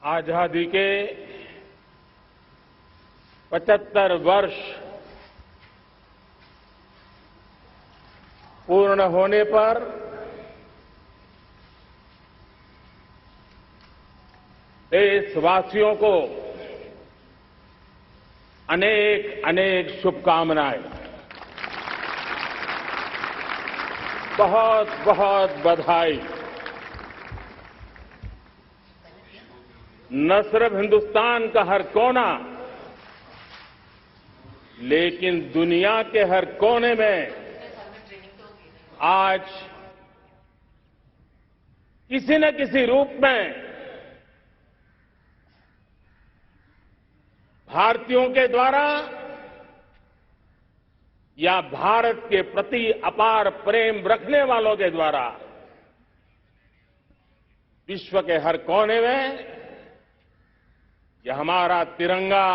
आजादी के 75 वर्ष पूर्ण होने पर देशवासियों को अनेक अनेक शुभकामनाएं, बहुत बहुत बधाई। न सिर्फ हिंदुस्तान का हर कोना, लेकिन दुनिया के हर कोने में आज किसी न किसी रूप में भारतीयों के द्वारा या भारत के प्रति अपार प्रेम रखने वालों के द्वारा विश्व के हर कोने में यह हमारा तिरंगा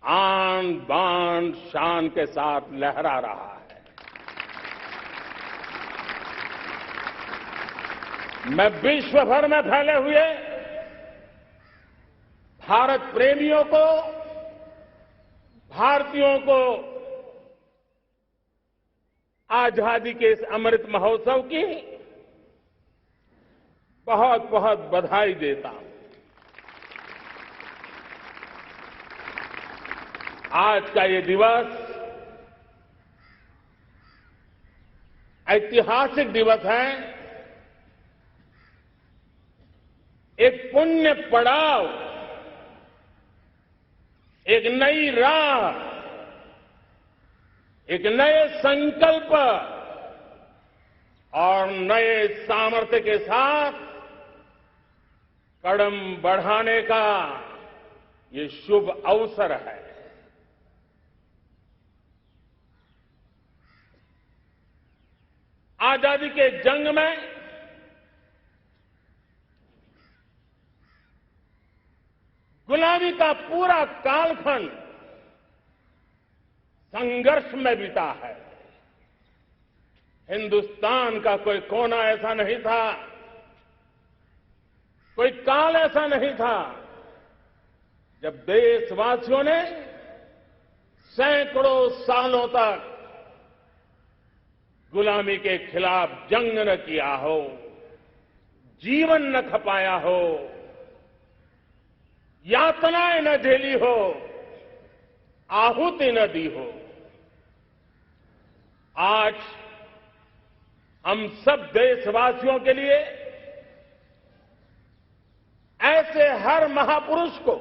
आन बान शान के साथ लहरा रहा है। मैं विश्व भर में फैले हुए भारत प्रेमियों को, भारतीयों को आजादी के इस अमृत महोत्सव की बहुत बहुत बधाई देता हूं। आज का ये दिवस ऐतिहासिक दिवस है। एक पुण्य पड़ाव, एक नई राह, एक नए संकल्प और नए सामर्थ्य के साथ कदम बढ़ाने का ये शुभ अवसर है। आजादी के जंग में गुलामी का पूरा कालखंड संघर्ष में बीता है। हिंदुस्तान का कोई कोना ऐसा नहीं था, कोई काल ऐसा नहीं था जब देशवासियों ने सैकड़ों सालों तक गुलामी के खिलाफ जंग न किया हो, जीवन न खपाया हो, यातनाएं न झेली हो, आहुति न दी हो। आज हम सब देशवासियों के लिए ऐसे हर महापुरुष को,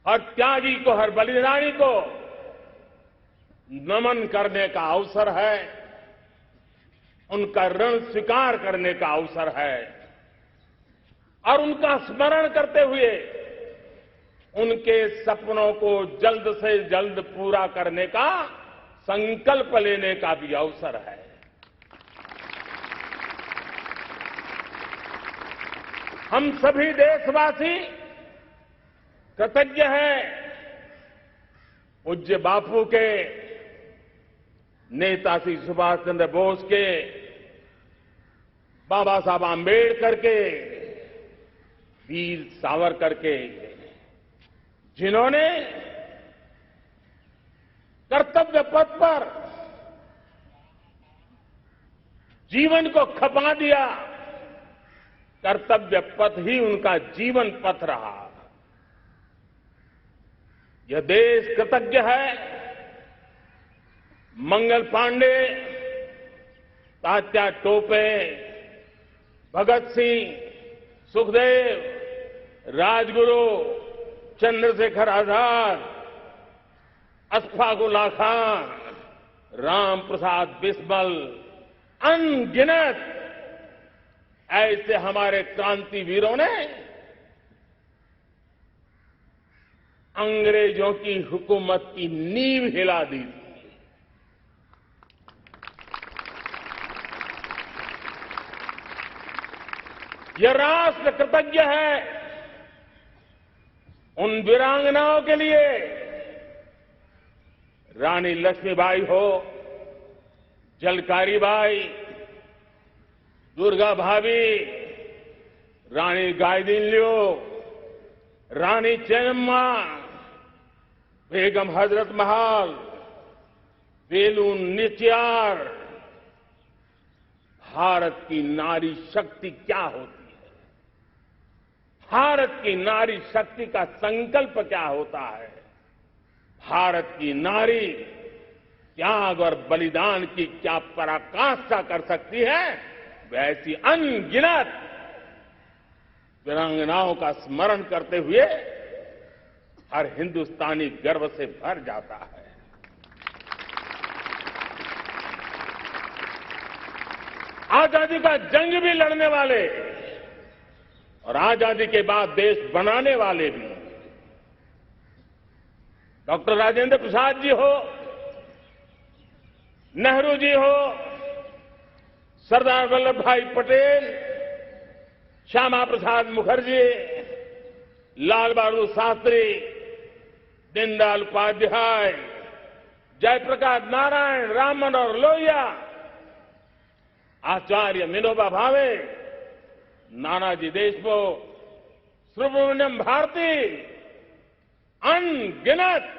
हर त्यागी को, हर बलिदानी को नमन करने का अवसर है, उनका ऋण स्वीकार करने का अवसर है और उनका स्मरण करते हुए उनके सपनों को जल्द से जल्द पूरा करने का संकल्प लेने का भी अवसर है। हम सभी देशवासी कृतज्ञ हैं पूज्य बापू के, नेताजी सुभाष चंद्र बोस के, बाबा साहब आंबेडकर के, वीर सावरकर के, जिन्होंने कर्तव्य पथ पर जीवन को खपा दिया। कर्तव्य पथ ही उनका जीवन पथ रहा। यह देश कृतज्ञ है मंगल पांडे, तात्या टोपे, भगत सिंह, सुखदेव, राजगुरु, चंद्रशेखर आजाद, अशफाक उल्लाह खान, राम प्रसाद बिस्मिल, अनगिनत ऐसे हमारे क्रांतिवीरों ने अंग्रेजों की हुकूमत की नींव हिला दी। यह राष्ट्र कृतज्ञ है उन वीरांगनाओं के लिए, रानी लक्ष्मीबाई हो, झलकारी बाई, दुर्गा भाभी, रानी गाइदिन्ल्यो, रानी चेन्नम्मा, बेगम हजरत महल, वेलु नाचियार। भारत की नारी शक्ति क्या होती है, भारत की नारी शक्ति का संकल्प क्या होता है, भारत की नारी त्याग और बलिदान की क्या पराकाष्ठा कर सकती है, वैसी अनगिनत वीरांगनाओं का स्मरण करते हुए हर हिंदुस्तानी गर्व से भर जाता है। आजादी का जंग भी लड़ने वाले और आजादी के बाद देश बनाने वाले भी, डॉक्टर राजेंद्र प्रसाद जी हो, नेहरू जी हो, सरदार वल्लभ भाई पटेल, श्यामा प्रसाद मुखर्जी, लाल बहादुर शास्त्री, दीनदयाल उपाध्याय, जयप्रकाश नारायण, राम मनोहर लोहिया, आचार्य विनोबा भावे, नानाजी देशमुख, सुब्रमण्यम भारती, अनगिनत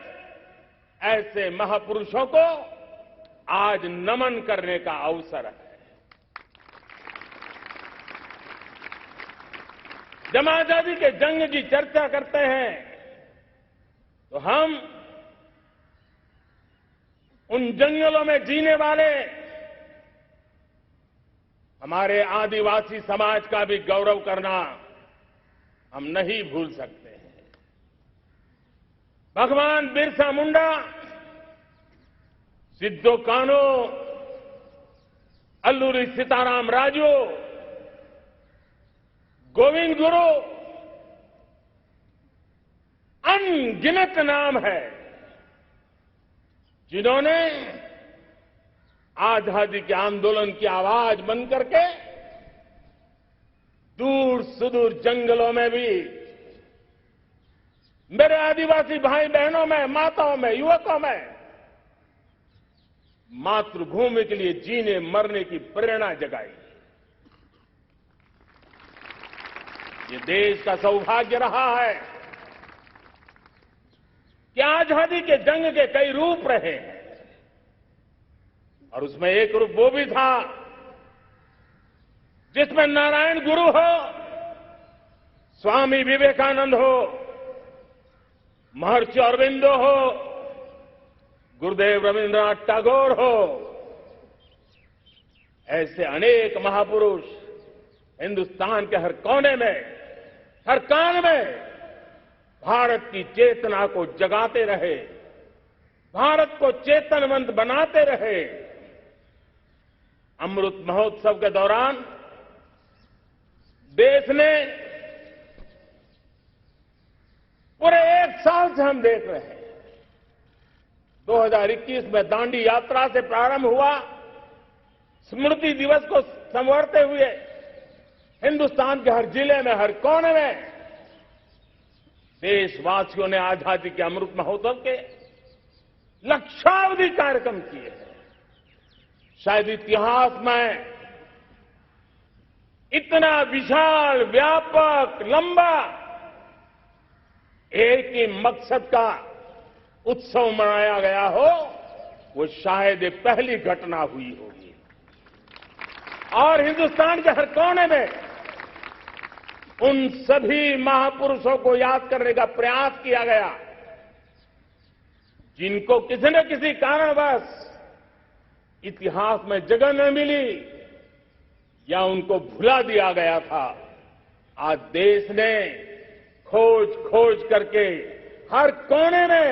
ऐसे महापुरुषों को आज नमन करने का अवसर है। जब आजादी के जंग की चर्चा करते हैं तो हम उन जंगलों में जीने वाले हमारे आदिवासी समाज का भी गौरव करना हम नहीं भूल सकते हैं। भगवान बिरसा मुंडा, सिद्धो कान्हू, अल्लूरी सीताराम राजू, गोविंद गुरु, अनगिनत नाम है जिन्होंने आजादी के आंदोलन की आवाज बन करके दूर सुदूर जंगलों में भी मेरे आदिवासी भाई बहनों में, माताओं में, युवकों में मातृभूमि के लिए जीने मरने की प्रेरणा जगाई। ये देश का सौभाग्य रहा है कि आजादी के जंग के कई रूप रहे हैं और उसमें एक रूप वो भी था जिसमें नारायण गुरु हो, स्वामी विवेकानंद हो, महर्षि अरविंदो हो, गुरुदेव रविन्द्रनाथ टैगोर हो, ऐसे अनेक महापुरुष हिंदुस्तान के हर कोने में, हर कान में भारत की चेतना को जगाते रहे, भारत को चेतनवंत बनाते रहे। अमृत महोत्सव के दौरान देश ने पूरे एक साल से हम देख रहे हैं, 2021 में दांडी यात्रा से प्रारंभ हुआ, स्मृति दिवस को संवारते हुए हिंदुस्तान के हर जिले में, हर कोने में देशवासियों ने आजादी के अमृत महोत्सव के लक्षावधि कार्यक्रम किए हैं। शायद इतिहास में इतना विशाल, व्यापक, लंबा एक ही मकसद का उत्सव मनाया गया हो, वो शायद ये पहली घटना हुई होगी। और हिंदुस्तान के हर कोने में उन सभी महापुरुषों को याद करने का प्रयास किया गया जिनको किसी न किसी कारणवश इतिहास में जगह न मिली या उनको भुला दिया गया था। आज देश ने खोज करके हर कोने में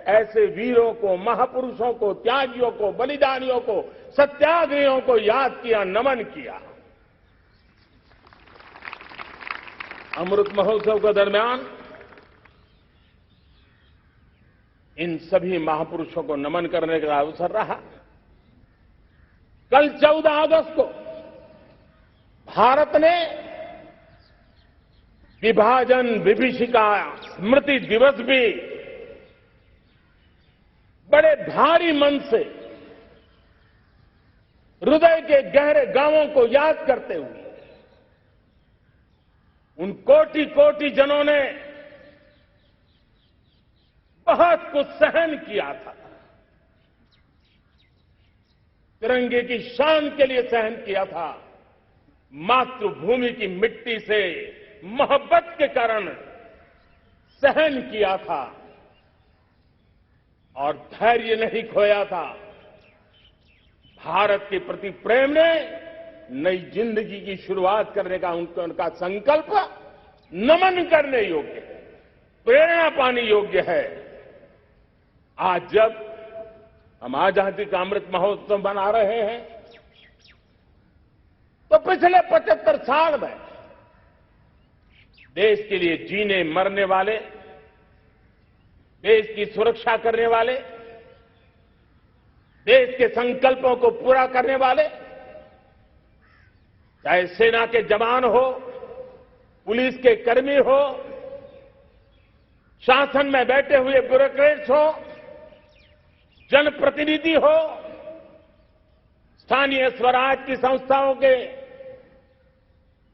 ऐसे वीरों को, महापुरुषों को, त्यागियों को, बलिदानियों को, सत्याग्रहियों को याद किया, नमन किया। अमृत महोत्सव के दरमियान इन सभी महापुरुषों को नमन करने का अवसर रहा। कल 14 अगस्त को भारत ने विभाजन विभीषिका स्मृति दिवस भी बड़े भारी मन से हृदय के गहरे गांवों को याद करते हुए उन कोटि कोटि जनों ने बहुत कुछ सहन किया था। तिरंगे की शान के लिए सहन किया था। मातृभूमि की मिट्टी से मोहब्बत के कारण सहन किया था और धैर्य नहीं खोया था। भारत के प्रति प्रेम ने नई जिंदगी की शुरुआत करने का उनका संकल्प नमन करने योग्य है, प्रेरणा पाने योग्य है। आज जब हम आजादी का अमृत महोत्सव मना रहे हैं तो पिछले 75 साल में देश के लिए जीने मरने वाले, देश की सुरक्षा करने वाले, देश के संकल्पों को पूरा करने वाले, चाहे सेना के जवान हो, पुलिस के कर्मी हो, शासन में बैठे हुए ब्यूरोक्रेट्स हो, जनप्रतिनिधि हो, स्थानीय स्वराज की संस्थाओं के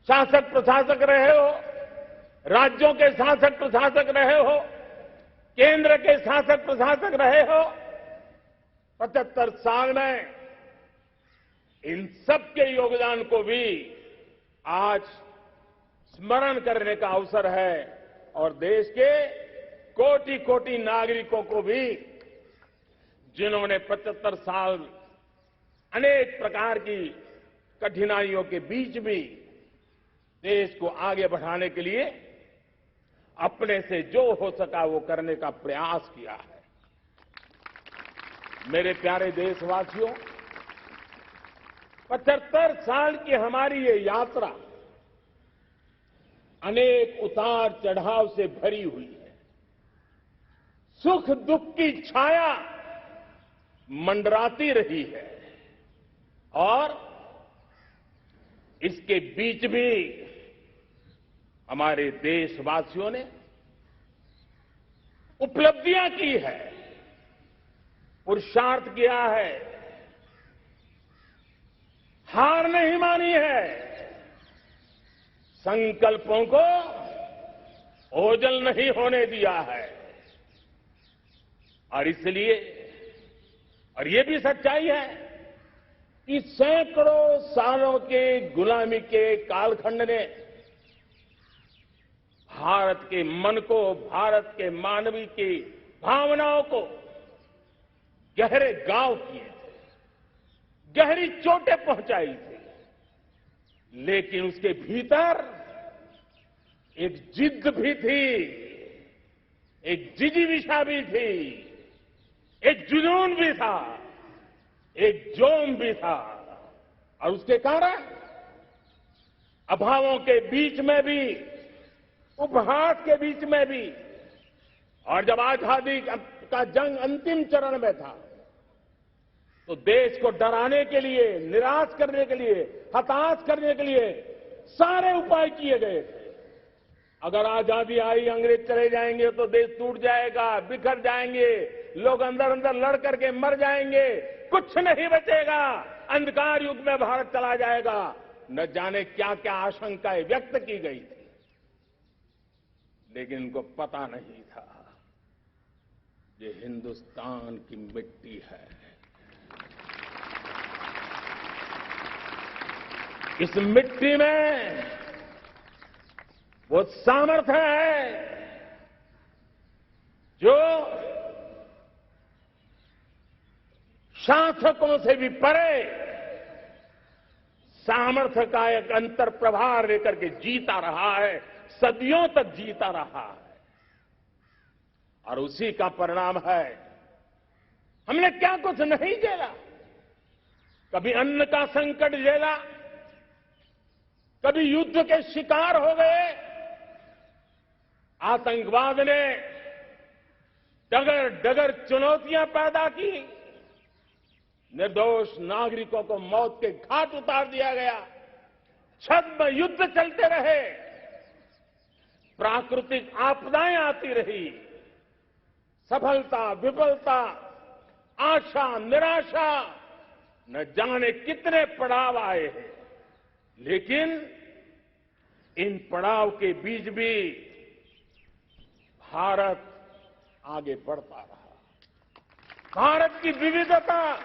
शासक प्रशासक रहे हो, राज्यों के शासक प्रशासक रहे हो, केंद्र के शासक प्रशासक रहे हो, 75 साल में इन सबके योगदान को भी आज स्मरण करने का अवसर है और देश के कोटि कोटि नागरिकों को भी, जिन्होंने 75 साल अनेक प्रकार की कठिनाइयों के बीच भी देश को आगे बढ़ाने के लिए अपने से जो हो सका वो करने का प्रयास किया है। मेरे प्यारे देशवासियों, 75 साल की हमारी ये यात्रा अनेक उतार चढ़ाव से भरी हुई है। सुख दुख की छाया मंडराती रही है और इसके बीच भी हमारे देशवासियों ने उपलब्धियां की है, पुरुषार्थ किया है, हार नहीं मानी है, संकल्पों को ओझल नहीं होने दिया है। और इसलिए, और ये भी सच्चाई है कि सैकड़ों सालों के गुलामी के कालखंड ने भारत के मन को, भारत के मानवीय की भावनाओं को गहरे घाव किए थे, गहरी चोटें पहुंचाई थी, लेकिन उसके भीतर एक जिद भी थी, एक जिजीविषा भी थी, एक जुनून भी था, एक जोम भी था। और उसके कारण अभावों के बीच में भी, उपहास के बीच में भी, और जब आजादी का जंग अंतिम चरण में था तो देश को डराने के लिए, निराश करने के लिए, हताश करने के लिए सारे उपाय किए गए थे। अगर आजादी आई, अंग्रेज चले जाएंगे तो देश टूट जाएगा, बिखर जाएंगे, लोग अंदर अंदर लड़ करके मर जाएंगे, कुछ नहीं बचेगा, अंधकार युग में भारत चला जाएगा। न जाने क्या क्या आशंकाएं व्यक्त की गई थी, लेकिन उनको पता नहीं था ये हिंदुस्तान की मिट्टी है। इस मिट्टी में वो सामर्थ्य है जो शासकों से भी परे सामर्थ्य का एक अंतर प्रभार लेकर के जीता रहा है, सदियों तक जीता रहा है। और उसी का परिणाम है, हमने क्या कुछ नहीं झेला। कभी अन्न का संकट झेला, कभी युद्ध के शिकार हो गए, आतंकवाद ने डगर डगर चुनौतियां पैदा की, निर्दोष नागरिकों को मौत के घाट उतार दिया गया, छद्म युद्ध चलते रहे, प्राकृतिक आपदाएं आती रही, सफलता विफलता, आशा निराशा, न जाने कितने पड़ाव आए हैं, लेकिन इन पड़ाव के बीच भी भारत आगे बढ़ता रहा। भारत की विविधता,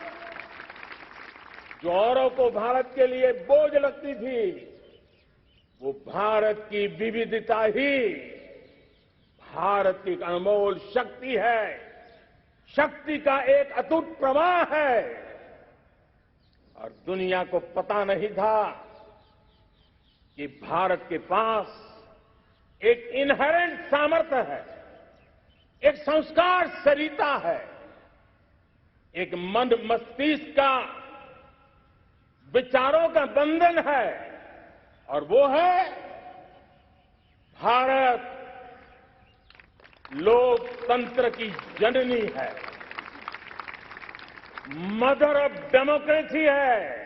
जो औरों को भारत के लिए बोझ लगती थी, वो भारत की विविधता ही भारत की एक अनमोल शक्ति है, शक्ति का एक अटूट प्रवाह है। और दुनिया को पता नहीं था कि भारत के पास एक इनहेरेंट सामर्थ्य है, एक संस्कार सरिता है, एक मन मस्तिष्क का विचारों का बंधन है, और वो है भारत लोकतंत्र की जननी है, मदर ऑफ डेमोक्रेसी है।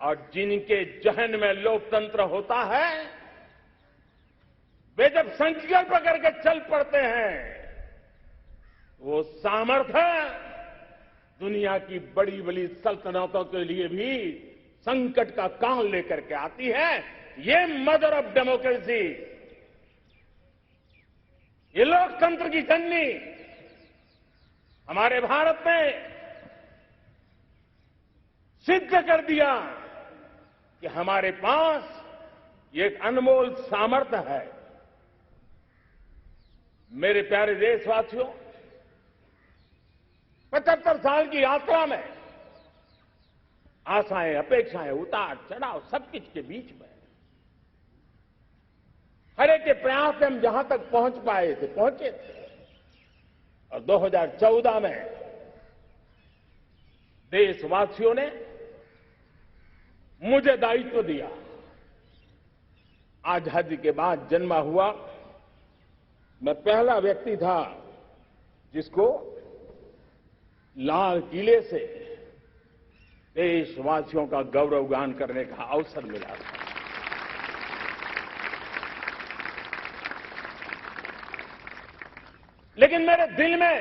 और जिनके जहन में लोकतंत्र होता है, वे जब संकल्प करके चल पड़ते हैं, वो सामर्थ्य दुनिया की बड़ी बड़ी सल्तनतों के लिए भी संकट का काल लेकर के आती है। ये मदर ऑफ डेमोक्रेसी, ये लोकतंत्र की जननी हमारे भारत ने सिद्ध कर दिया कि हमारे पास ये एक अनमोल सामर्थ्य है। मेरे प्यारे देशवासियों, 75 साल की यात्रा में आशाएं, अपेक्षाएं, उतार चढ़ाव सब कुछ के बीच में हर एक के प्रयास से हम जहां तक पहुंच पाए थे, पहुंचे थे। और 2014 में देशवासियों ने मुझे दायित्व दिया। आजादी के बाद जन्मा हुआ मैं पहला व्यक्ति था जिसको लाल किले से देशवासियों का गौरवगान करने का अवसर मिला था। लेकिन मेरे दिल में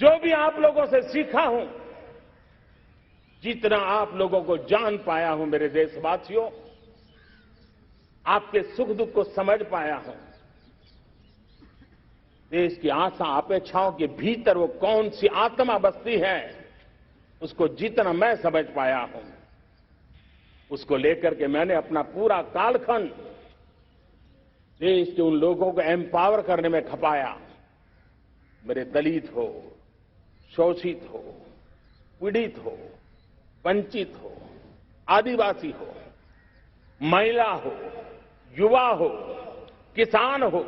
जो भी आप लोगों से सीखा हूं, जितना आप लोगों को जान पाया हूं मेरे देशवासियों, आपके सुख दुख को समझ पाया हूं, देश की आशा अपेक्षाओं के भीतर वो कौन सी आत्मा बसती है, उसको जितना मैं समझ पाया हूं, उसको लेकर के मैंने अपना पूरा कालखंड देश के उन लोगों को एम्पावर करने में खपाया। मेरे दलित हो, शोषित हो, पीड़ित हो, वंचित हो, आदिवासी हो, महिला हो, युवा हो, किसान हो,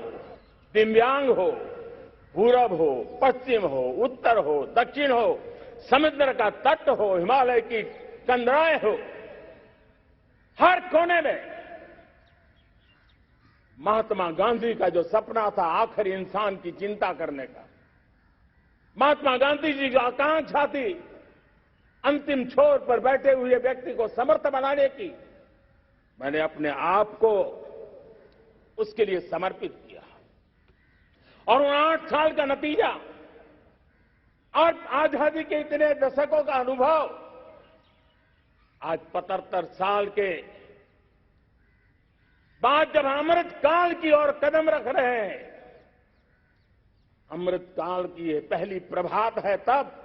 दिव्यांग हो, पूरब हो, पश्चिम हो, उत्तर हो, दक्षिण हो, समुद्र का तट हो, हिमालय की कंदराएं हो, हर कोने में महात्मा गांधी का जो सपना था आखिर इंसान की चिंता करने का, महात्मा गांधी जी की आकांक्षा थी अंतिम छोर पर बैठे हुए व्यक्ति को समर्थ बनाने की, मैंने अपने आप को उसके लिए समर्पित किया। और उन 8 साल का नतीजा और आजादी के इतने दशकों का अनुभव आज 75 साल के बाद जब अमृत काल की ओर कदम रख रहे हैं, अमृत काल की ये पहली प्रभात है, तब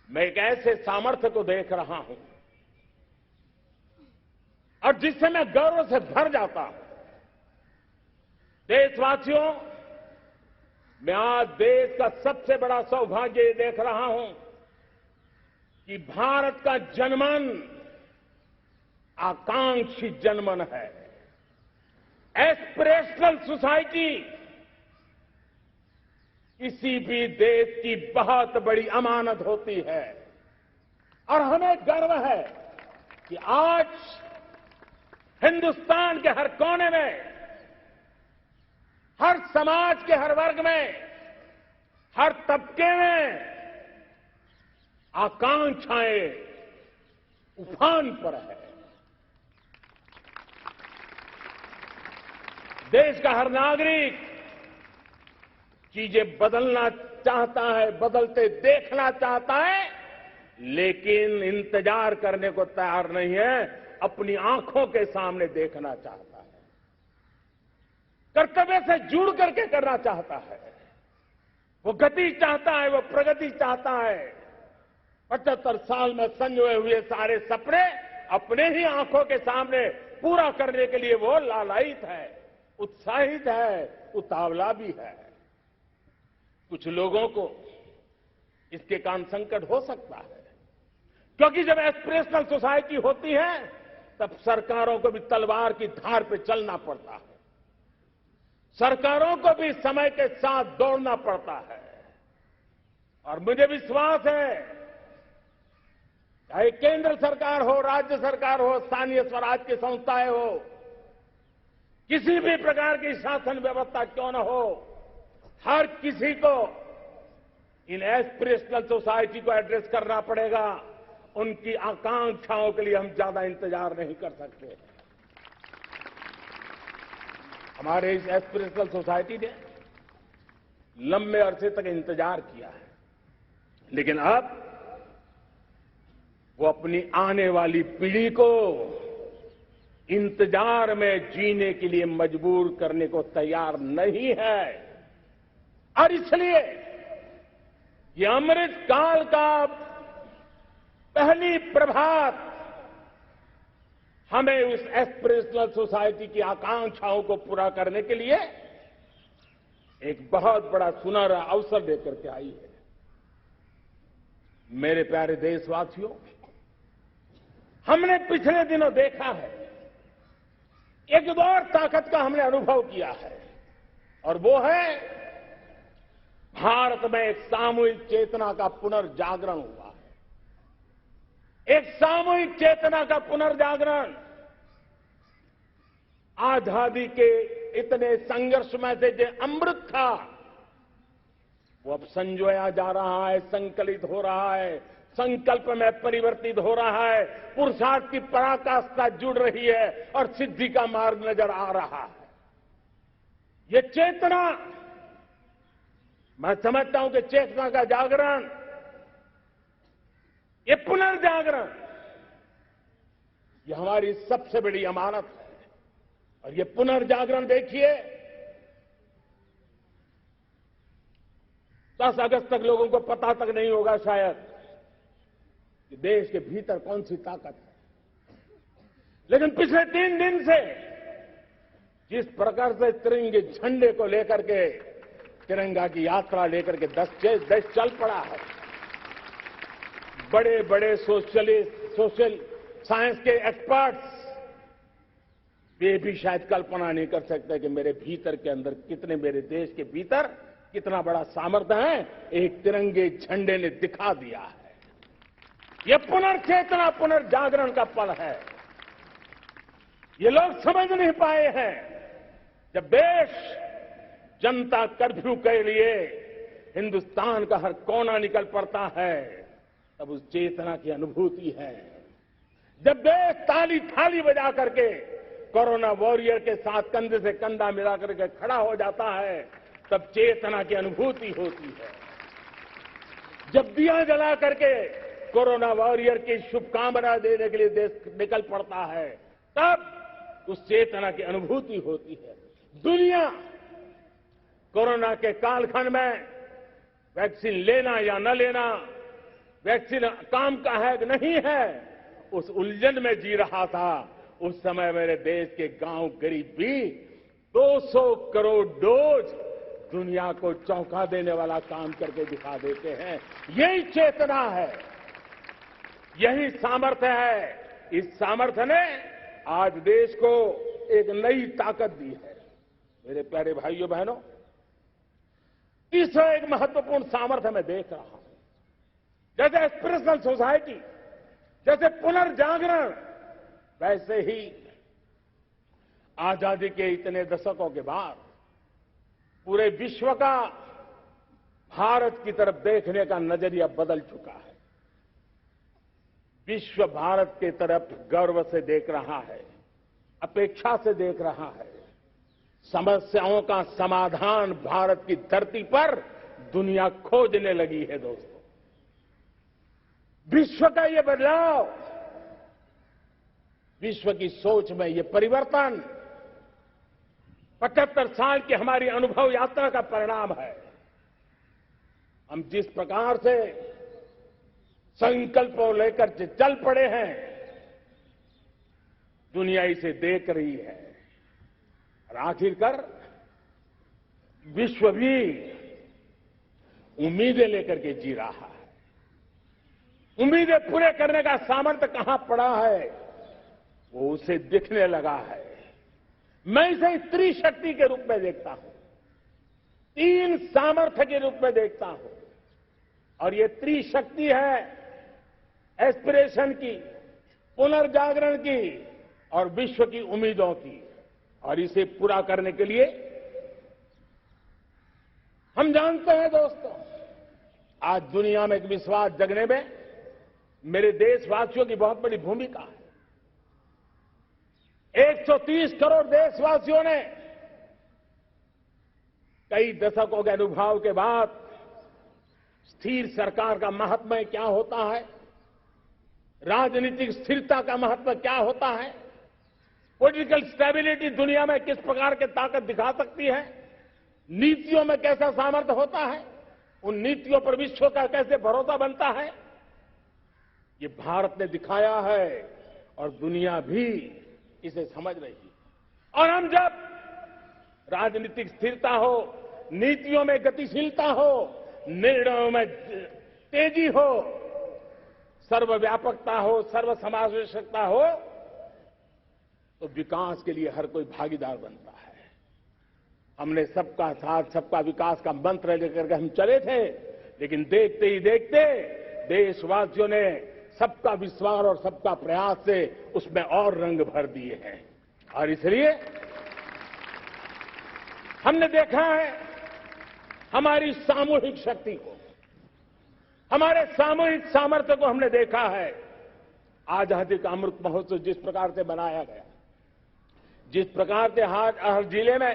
मैं एक ऐसे सामर्थ्य को देख रहा हूं और जिससे मैं गौरव से भर जाता हूं। देशवासियों, मैं आज देश का सबसे बड़ा सौभाग्य ये देख रहा हूं कि भारत का जनमन आकांक्षी जनमन है। एस्पिरेशनल सोसाइटी किसी भी देश की बहुत बड़ी अमानत होती है और हमें गर्व है कि आज हिंदुस्तान के हर कोने में, हर समाज के हर वर्ग में, हर तबके में आकांक्षाएं उफान पर है। देश का हर नागरिक चीजें बदलना चाहता है, बदलते देखना चाहता है, लेकिन इंतजार करने को तैयार नहीं है, अपनी आंखों के सामने देखना चाहता है, कर्तव्य से जुड़ करके करना चाहता है। वो गति चाहता है, वो प्रगति चाहता है। 75 साल में संजोए हुए सारे सपने अपने ही आंखों के सामने पूरा करने के लिए वो लालायित है, उत्साहित है, उतावला भी है। कुछ लोगों को इसके कारण संकट हो सकता है, क्योंकि जब एस्पिरेशनल सोसाइटी होती है तब सरकारों को भी तलवार की धार पे चलना पड़ता है, सरकारों को भी समय के साथ दौड़ना पड़ता है। और मुझे विश्वास है, चाहे केंद्र सरकार हो, राज्य सरकार हो, स्थानीय स्वराज की संस्थाएं हो, किसी भी प्रकार की शासन व्यवस्था क्यों न हो, हर किसी को इन एस्पिरेशनल सोसाइटी को एड्रेस करना पड़ेगा। उनकी आकांक्षाओं के लिए हम ज्यादा इंतजार नहीं कर सकते। हमारे इस एस्पिरेशनल सोसाइटी ने लंबे अरसे तक इंतजार किया है, लेकिन अब वो अपनी आने वाली पीढ़ी को इंतजार में जीने के लिए मजबूर करने को तैयार नहीं है। और इसलिए ये अमृत काल का पहली प्रभात हमें उस एस्पिरेशनल सोसाइटी की आकांक्षाओं को पूरा करने के लिए एक बहुत बड़ा सुनहरा अवसर देकर के आई है। मेरे प्यारे देशवासियों, हमने पिछले दिनों देखा है, एक और ताकत का हमने अनुभव किया है, और वो है भारत में एक सामूहिक चेतना का पुनर्जागरण हुआ है। एक सामूहिक चेतना का पुनर्जागरण। आजादी के इतने संघर्ष में से जो अमृत था वो अब संजोया जा रहा है, संकलित हो रहा है, संकल्प में परिवर्तित हो रहा है, पुरुषार्थ की पराकाष्ठा जुड़ रही है और सिद्धि का मार्ग नजर आ रहा है। ये चेतना, मैं समझता हूं कि चेतना का जागरण, ये पुनर्जागरण, ये हमारी सबसे बड़ी अमानत है। और ये पुनर्जागरण देखिए, 10 अगस्त तक लोगों को पता तक नहीं होगा शायद कि देश के भीतर कौन सी ताकत है, लेकिन पिछले 3 दिन से जिस प्रकार से तिरंगे झंडे को लेकर के, तिरंगा की यात्रा लेकर के देश चल पड़ा है। बड़े बड़े सोशल साइंस के एक्सपर्ट्स वे भी शायद कल्पना नहीं कर सकते कि मेरे भीतर के अंदर कितने, मेरे देश के भीतर कितना बड़ा सामर्थ्य है, एक तिरंगे झंडे ने दिखा दिया है। ये पुनर्चेतना, पुनर्जागरण का पल है। ये लोग समझ नहीं पाए हैं। जब देश जनता कर्फ्यू के लिए हिंदुस्तान का हर कोना निकल पड़ता है, तब उस चेतना की अनुभूति है। जब देश ताली थाली बजा करके कोरोना वॉरियर के साथ कंधे से कंधा मिला करके खड़ा हो जाता है, तब चेतना की अनुभूति होती है। जब दिया जला करके कोरोना वॉरियर की शुभकामना देने के लिए देश निकल पड़ता है, तब उस चेतना की अनुभूति होती है। दुनिया कोरोना के कालखंड में वैक्सीन लेना या न लेना, वैक्सीन काम का है कि नहीं है, उस उलझन में जी रहा था। उस समय मेरे देश के गांव गरीब भी 200 करोड़ डोज दुनिया को चौंका देने वाला काम करके दिखा देते हैं। यही चेतना है, यही सामर्थ्य है। इस सामर्थ्य ने आज देश को एक नई ताकत दी है। मेरे प्यारे भाइयों बहनों, तीसरा एक महत्वपूर्ण सामर्थ्य मैं देख रहा हूं। जैसे एस्पिरेशनल सोसाइटी, जैसे पुनर्जागरण, वैसे ही आजादी के इतने दशकों के बाद पूरे विश्व का भारत की तरफ देखने का नजरिया बदल चुका है। विश्व भारत की तरफ गर्व से देख रहा है, अपेक्षा से देख रहा है। समस्याओं का समाधान भारत की धरती पर दुनिया खोजने लगी है। दोस्तों, विश्व का ये बदलाव, विश्व की सोच में ये परिवर्तन 75 साल की हमारी अनुभव यात्रा का परिणाम है। हम जिस प्रकार से संकल्पों लेकर चल पड़े हैं, दुनिया इसे देख रही है और आखिरकार विश्व भी उम्मीदें लेकर के जी रहा है। उम्मीदें पूरे करने का सामर्थ्य कहां पड़ा है, वो उसे दिखने लगा है। मैं इसे स्त्री शक्ति के रूप में देखता हूं, 3 सामर्थ्य के रूप में देखता हूं। और ये त्रिशक्ति है एस्पिरेशन की, पुनर्जागरण की और विश्व की उम्मीदों की। और इसे पूरा करने के लिए हम जानते हैं दोस्तों, आज दुनिया में एक विश्वास जगने में मेरे देशवासियों की बहुत बड़ी भूमिका है। 130 करोड़ देशवासियों ने कई दशकों के अनुभव के बाद स्थिर सरकार का महत्व क्या होता है, राजनीतिक स्थिरता का महत्व क्या होता है, पॉलिटिकल स्टेबिलिटी दुनिया में किस प्रकार की ताकत दिखा सकती है, नीतियों में कैसा सामर्थ्य होता है, उन नीतियों पर विश्व का कैसे भरोसा बनता है, ये भारत ने दिखाया है और दुनिया भी इसे समझ रही है। और हम जब राजनीतिक स्थिरता हो, नीतियों में गतिशीलता हो, निर्णयों में तेजी हो, सर्वव्यापकता हो, सर्वसमावेशकता हो, तो विकास के लिए हर कोई भागीदार बनता है। हमने सबका साथ सबका विकास का मंत्र लेकर के हम चले थे, लेकिन देखते ही देखते देशवासियों ने सबका विश्वास और सबका प्रयास से उसमें और रंग भर दिए हैं। और इसलिए हमने देखा है हमारी सामूहिक शक्ति को, हमारे सामूहिक सामर्थ्य को हमने देखा है। आजादी का अमृत महोत्सव जिस प्रकार से बनाया गया, जिस प्रकार से हर जिले में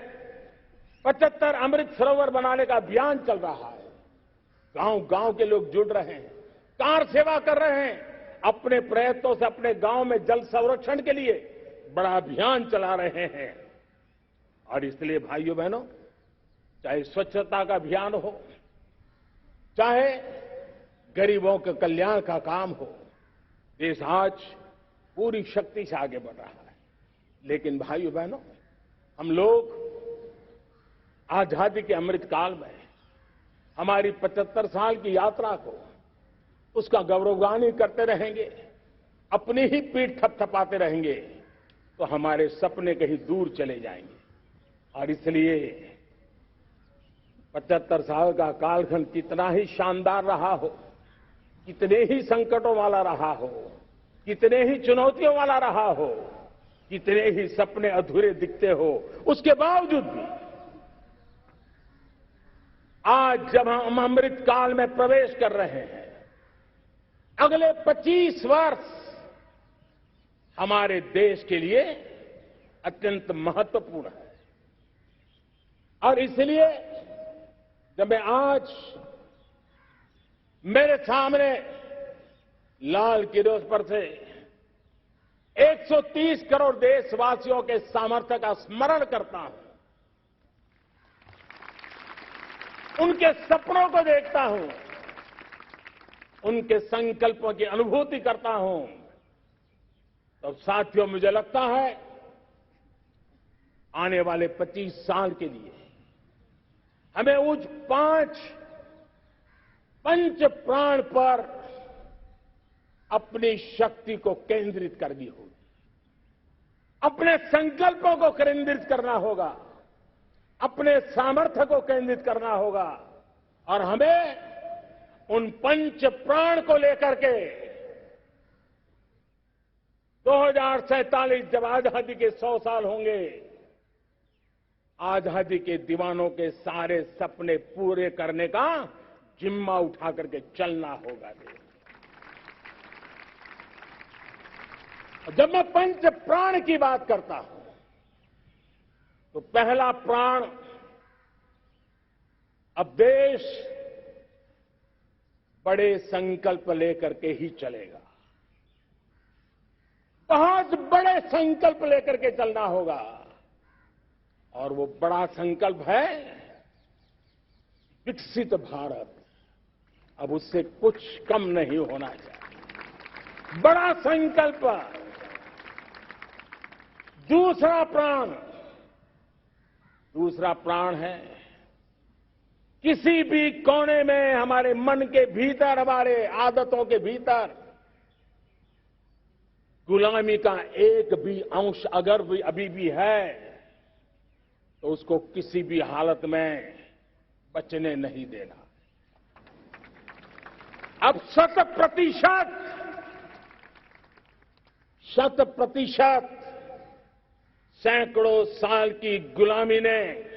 75 अमृत सरोवर बनाने का अभियान चल रहा है, गांव-गांव के लोग जुड़ रहे हैं, कार सेवा कर रहे हैं, अपने प्रयत्नों से अपने गांव में जल संरक्षण के लिए बड़ा अभियान चला रहे हैं। और इसलिए भाइयों बहनों, चाहे स्वच्छता का अभियान हो, चाहे गरीबों के कल्याण का काम हो, देश आज पूरी शक्ति से आगे बढ़ रहा है। लेकिन भाइयों बहनों, हम लोग आजादी के अमृत काल में हमारी 75 साल की यात्रा को उसका गौरवगान करते रहेंगे, अपनी ही पीठ थपथपाते रहेंगे, तो हमारे सपने कहीं दूर चले जाएंगे। और इसलिए 75 साल का कालखंड कितना ही शानदार रहा हो, कितने ही संकटों वाला रहा हो, कितने ही चुनौतियों वाला रहा हो, कितने ही सपने अधूरे दिखते हो, उसके बावजूद भी आज जब हम अमृत काल में प्रवेश कर रहे हैं, अगले 25 वर्ष हमारे देश के लिए अत्यंत महत्वपूर्ण है। और इसलिए जब मैं आज मेरे सामने लाल किले पर से 130 करोड़ देशवासियों के सामर्थ्य का स्मरण करता हूं, उनके सपनों को देखता हूं, उनके संकल्पों की अनुभूति करता हूं, तो साथियों मुझे लगता है आने वाले 25 साल के लिए हमें उस 5 पंच प्राण पर अपनी शक्ति को केंद्रित करनी होगी, अपने संकल्पों को केंद्रित करना होगा, अपने सामर्थ्य को केंद्रित करना होगा। और हमें उन पंच प्राण को लेकर के 2047 जब आजादी के 100 साल होंगे, आजादी के दीवानों के सारे सपने पूरे करने का जिम्मा उठा करके चलना होगा। जब मैं पंच प्राण की बात करता हूं, तो पहला प्राण अब देश बड़े संकल्प लेकर के ही चलेगा। बहुत बड़े संकल्प लेकर के चलना होगा और वो बड़ा संकल्प है विकसित भारत। अब उससे कुछ कम नहीं होना चाहिए। बड़ा संकल्प। दूसरा प्राण है किसी भी कोने में हमारे मन के भीतर, हमारे आदतों के भीतर गुलामी का एक भी अंश अगर भी अभी भी है तो उसको किसी भी हालत में बचने नहीं देना। अब 100% सैकड़ों साल की गुलामी ने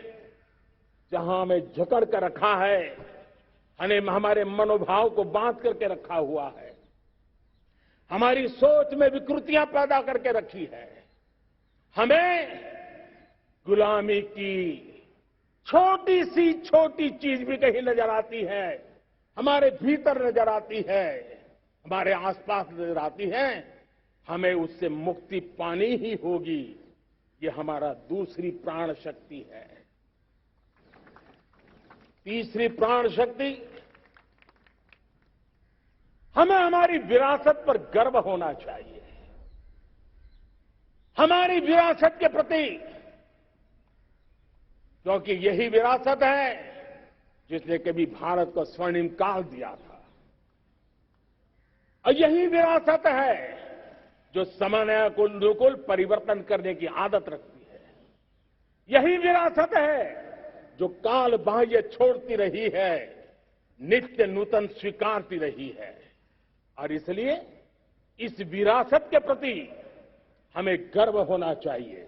जहां हमें जकड़ कर रखा है, हमारे मनोभाव को बांध करके रखा हुआ है, हमारी सोच में विकृतियां पैदा करके रखी है, हमें गुलामी की छोटी चीज भी कहीं नजर आती है, हमारे भीतर नजर आती है, हमारे आसपास नजर आती है, हमें उससे मुक्ति पानी ही होगी। ये हमारा दूसरी प्राण शक्ति है। तीसरी प्राण शक्ति, हमें हमारी विरासत पर गर्व होना चाहिए। हमारी विरासत के प्रति, क्योंकि यही विरासत है जिसने कभी भारत को स्वर्णिम काल दिया था, और यही विरासत है जो समय को अनुकूल परिवर्तन करने की आदत रखती है। यही विरासत है जो काल बाह्य छोड़ती रही है, नित्य नूतन स्वीकारती रही है। और इसलिए इस विरासत के प्रति हमें गर्व होना चाहिए।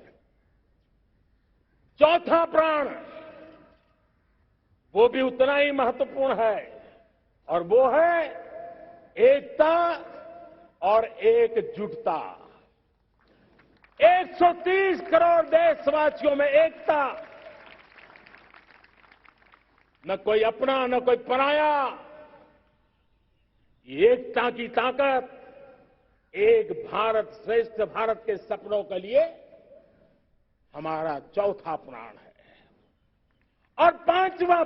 चौथा प्राण, वो भी उतना ही महत्वपूर्ण है, और वो है एकता और एकजुटता। 130 करोड़ देशवासियों में एकता, न कोई अपना न कोई पराया। एकता की ताकत एक भारत श्रेष्ठ भारत के सपनों के लिए हमारा चौथा प्राण है। और पांचवा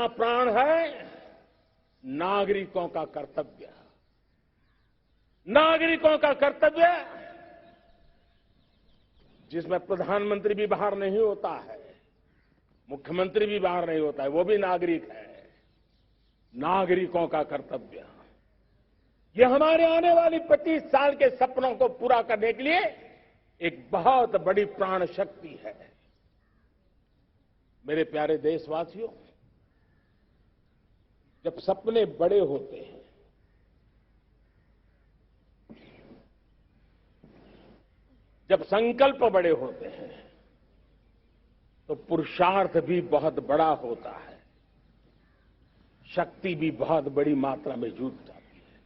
प्राण है नागरिकों का कर्तव्य। नागरिकों का कर्तव्य जिसमें प्रधानमंत्री भी बाहर नहीं होता है, मुख्यमंत्री भी बाहर नहीं होता है, वो भी नागरिक है। नागरिकों का कर्तव्य, यह हमारे आने वाली 25 साल के सपनों को पूरा करने के लिए एक बहुत बड़ी प्राण शक्ति है। मेरे प्यारे देशवासियों, जब सपने बड़े होते हैं, जब संकल्प बड़े होते हैं, तो पुरुषार्थ भी बहुत बड़ा होता है, शक्ति भी बहुत बड़ी मात्रा में जुट जाती है।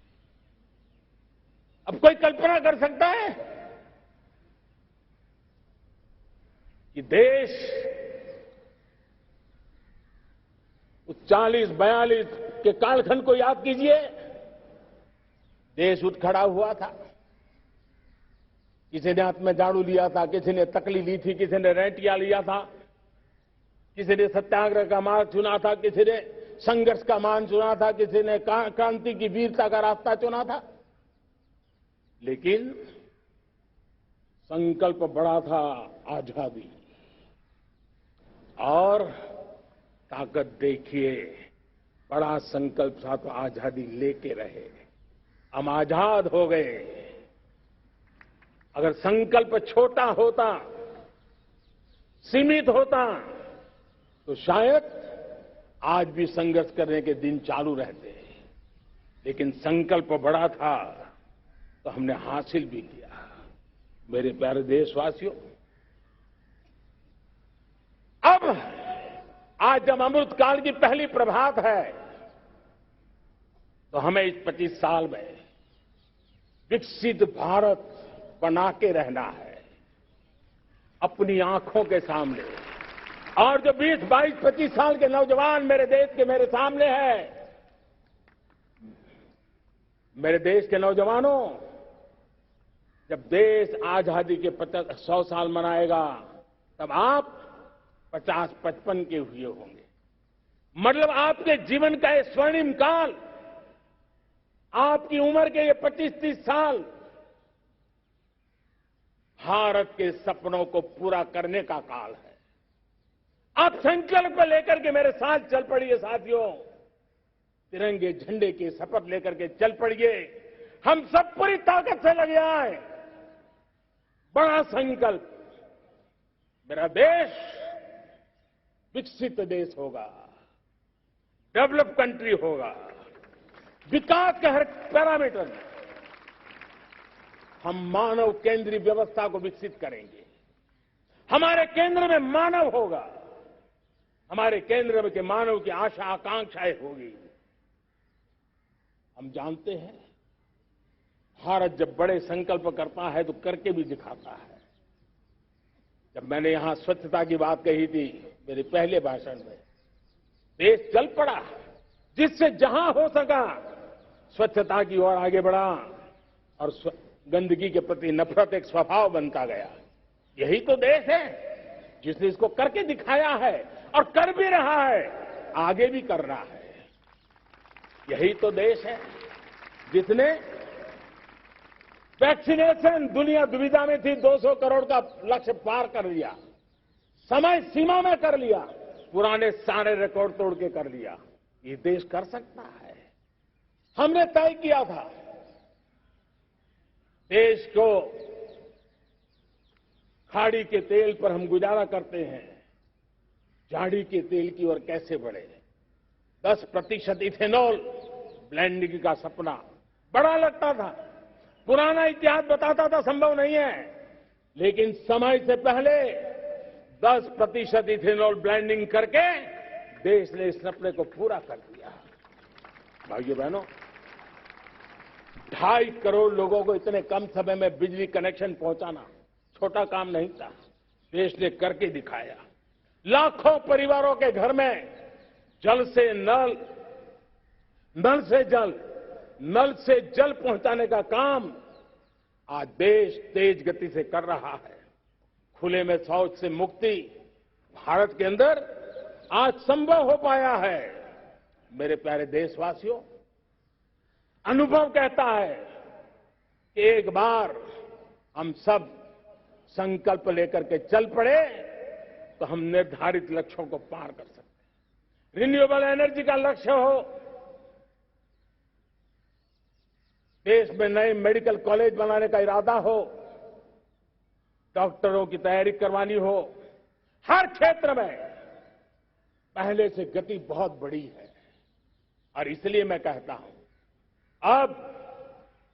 अब कोई कल्पना कर सकता है कि देश 40-42 के कालखंड को याद कीजिए। देश उठ खड़ा हुआ था, किसी ने हाथ में झाड़ू लिया था, किसी ने तकली ली थी, किसी ने रेंटिया लिया था, किसी ने सत्याग्रह का मार्ग चुना था, किसी ने संघर्ष का मान चुना था, किसी ने क्रांति की वीरता का रास्ता चुना था। लेकिन संकल्प बड़ा था आजादी, और ताकत देखिए, बड़ा संकल्प था तो आजादी लेके रहे, हम आजाद हो गए। अगर संकल्प छोटा होता, सीमित होता, तो शायद आज भी संघर्ष करने के दिन चालू रहते। लेकिन संकल्प बड़ा था तो हमने हासिल भी किया। मेरे प्यारे देशवासियों, अब आज जब अमृत काल की पहली प्रभात है, तो हमें इस 25 साल में विकसित भारत बना के रहना है। अपनी आंखों के सामने और जो 20, 22, 25 साल के नौजवान मेरे देश के मेरे सामने हैं, मेरे देश के नौजवानों, जब देश आजादी के 100 साल मनाएगा तब आप 50-55 के हुए होंगे। मतलब आपके जीवन का ये स्वर्णिम काल, आपकी उम्र के ये 25-30 साल भारत के सपनों को पूरा करने का काल है। आप संकल्प लेकर के मेरे साथ चल पड़िए साथियों, तिरंगे झंडे की शपथ लेकर के चल पड़िए। हम सब पूरी ताकत से लगे आए। बड़ा संकल्प, मेरा देश विकसित देश होगा, डेवलप कंट्री होगा। विकास के हर पैरामीटर में हम मानव केंद्रीय व्यवस्था को विकसित करेंगे। हमारे केंद्र में मानव होगा, हमारे केंद्र में के मानव की आशा आकांक्षाएं होगी। हम जानते हैं भारत जब बड़े संकल्प करता है तो करके भी दिखाता है। जब मैंने यहां स्वच्छता की बात कही थी मेरे पहले भाषण में, देश चल पड़ा, जिससे जहां हो सका स्वच्छता की ओर आगे बढ़ा और गंदगी के प्रति नफरत एक स्वभाव बनता गया। यही तो देश है जिसने इसको करके दिखाया है और कर भी रहा है, आगे भी कर रहा है। यही तो देश है जिसने वैक्सीनेशन, दुनिया दुविधा में थी, 200 करोड़ का लक्ष्य पार कर लिया, समय सीमा में कर लिया, पुराने सारे रिकॉर्ड तोड़ के कर लिया। ये देश कर सकता है। हमने तय किया था देश को खाड़ी के तेल पर हम गुजारा करते हैं, झाड़ी के तेल की ओर कैसे बढ़े। 10% इथेनॉल ब्लेंडिंग का सपना बड़ा लगता था, पुराना इतिहास बताता था संभव नहीं है, लेकिन समय से पहले 10% इथेनॉल ब्लेंडिंग करके देश ने इस सपने को पूरा कर दिया। भाइयों बहनों, 2.5 करोड़ लोगों को इतने कम समय में बिजली कनेक्शन पहुंचाना छोटा काम नहीं था, देश ने करके दिखाया। लाखों परिवारों के घर में जल से नल, नल से जल, नल से जल पहुंचाने का काम आज देश तेज गति से कर रहा है। खुले में शौच से मुक्ति भारत के अंदर आज संभव हो पाया है। मेरे प्यारे देशवासियों, अनुभव कहता है कि एक बार हम सब संकल्प लेकर के चल पड़े तो हम निर्धारित लक्ष्यों को पार कर सकते हैं। रिन्यूएबल एनर्जी का लक्ष्य हो, देश में नए मेडिकल कॉलेज बनाने का इरादा हो, डॉक्टरों की तैयारी करवानी हो, हर क्षेत्र में पहले से गति बहुत बड़ी है। और इसलिए मैं कहता हूं, अब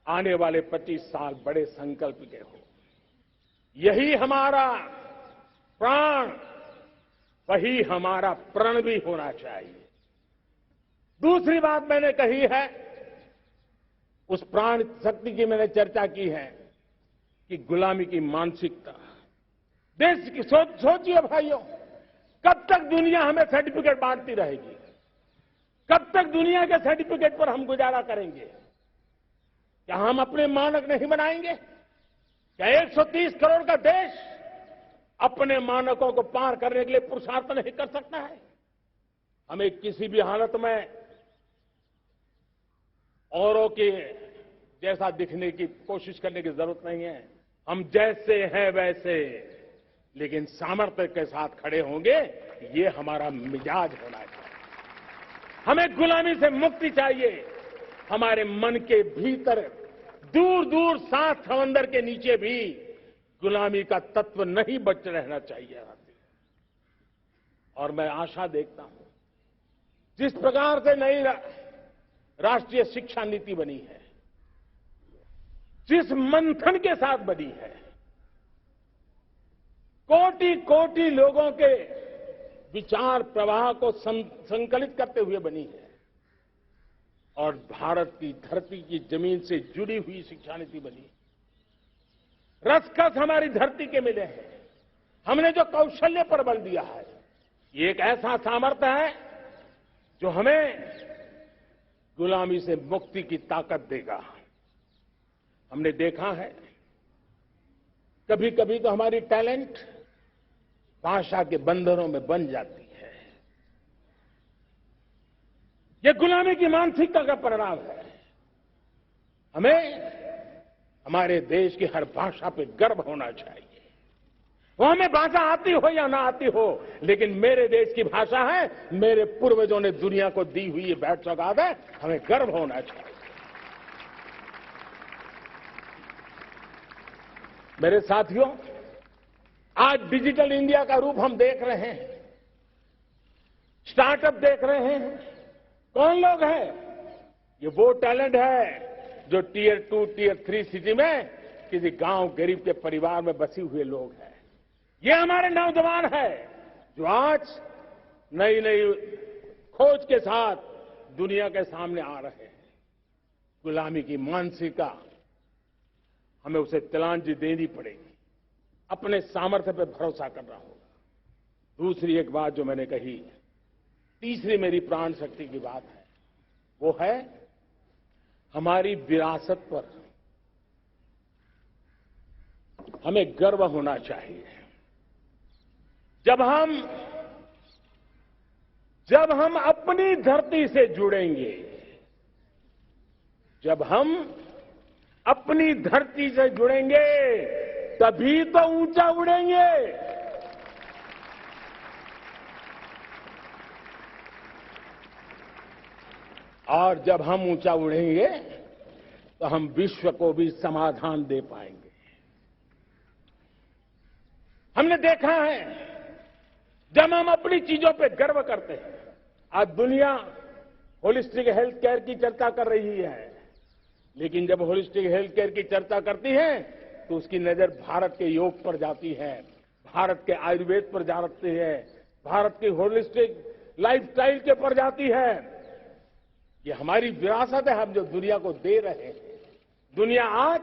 आने वाले 25 साल बड़े संकल्प के हो। यही हमारा प्राण, वही हमारा प्रण भी होना चाहिए। दूसरी बात मैंने कही है, उस प्राण शक्ति की मैंने चर्चा की है कि गुलामी की मानसिकता। देश की सोचिए भाइयों, कब तक दुनिया हमें सर्टिफिकेट बांटती रहेगी? कब तक दुनिया के सर्टिफिकेट पर हम गुजारा करेंगे? क्या हम अपने मानक नहीं बनाएंगे? क्या 130 करोड़ का देश अपने मानकों को पार करने के लिए पुरुषार्थ नहीं कर सकता है? हमें किसी भी हालत में औरों के जैसा दिखने की कोशिश करने की जरूरत नहीं है। हम जैसे हैं वैसे, लेकिन सामर्थ्य के साथ खड़े होंगे, ये हमारा मिजाज होना चाहिए। हमें गुलामी से मुक्ति चाहिए। हमारे मन के भीतर दूर दूर 7 समंदर के नीचे भी गुलामी का तत्व नहीं बच रहना चाहिए। और मैं आशा देखता हूं, जिस प्रकार से नई राष्ट्रीय शिक्षा नीति बनी है, जिस मंथन के साथ बनी है, कोटि कोटि लोगों के विचार प्रवाह को संकलित करते हुए बनी है, और भारत की धरती की जमीन से जुड़ी हुई शिक्षा नीति बनी। रसखस हमारी धरती के मिले हैं। हमने जो कौशल्य पर बल दिया है, ये एक ऐसा सामर्थ्य है जो हमें गुलामी से मुक्ति की ताकत देगा। हमने देखा है कभी कभी तो हमारी टैलेंट भाषा के बंधनों में बन जाती है। ये गुलामी की मानसिकता का परिणाम है। हमें हमारे देश की हर भाषा पे गर्व होना चाहिए। वो हमें भाषा आती हो या ना आती हो, लेकिन मेरे देश की भाषा है, मेरे पूर्वजों ने दुनिया को दी हुई ये भेंट सौगात है, हमें गर्व होना चाहिए। मेरे साथियों, आज डिजिटल इंडिया का रूप हम देख रहे हैं, स्टार्टअप देख रहे हैं। कौन लोग हैं? ये वो टैलेंट है जो टियर 2, टियर 3 सिटी में किसी गांव गरीब के परिवार में बसे हुए लोग हैं। ये हमारे नौजवान है जो आज नई नई खोज के साथ दुनिया के सामने आ रहे हैं। गुलामी की मानसिकता हमें उसे तिलांजलि देनी पड़ेगी, अपने सामर्थ्य पर भरोसा करना होगा। दूसरी एक बात जो मैंने कही, तीसरी मेरी प्राण शक्ति की बात है, वो है हमारी विरासत पर हमें गर्व होना चाहिए। जब हम अपनी धरती से जुड़ेंगे, जब हम अपनी धरती से जुड़ेंगे, तभी तो ऊंचा उड़ेंगे। और जब हम ऊंचा उड़ेंगे तो हम विश्व को भी समाधान दे पाएंगे। हमने देखा है जब हम अपनी चीजों पे गर्व करते हैं। आज दुनिया होलिस्टिक हेल्थ केयर की चर्चा कर रही है, लेकिन जब होलिस्टिक हेल्थ केयर की चर्चा करती है तो उसकी नजर भारत के योग पर जाती है, भारत के आयुर्वेद पर जाती है, भारत की होलिस्टिक लाइफस्टाइल के पर जाती है। ये हमारी विरासत है, हम जो दुनिया को दे रहे हैं। दुनिया आज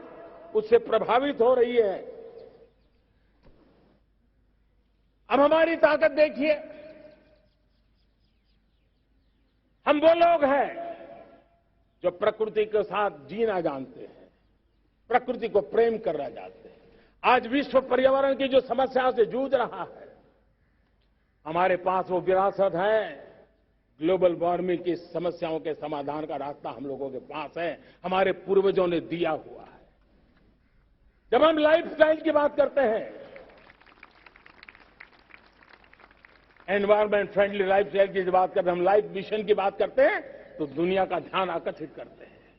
उससे प्रभावित हो रही है। अब हमारी ताकत देखिए, हम वो लोग हैं जो प्रकृति के साथ जीना जानते हैं, प्रकृति को प्रेम करना जानते हैं। आज विश्व पर्यावरण की जो समस्याओं से जूझ रहा है, हमारे पास वो विरासत है। ग्लोबल वार्मिंग की समस्याओं के समाधान का रास्ता हम लोगों के पास है, हमारे पूर्वजों ने दिया हुआ है। जब हम लाइफस्टाइल की बात करते हैं, एनवायरमेंट फ्रेंडली लाइफस्टाइल की बात करते हैं, हम लाइफ मिशन की बात करते हैं, तो दुनिया का ध्यान आकर्षित करते हैं।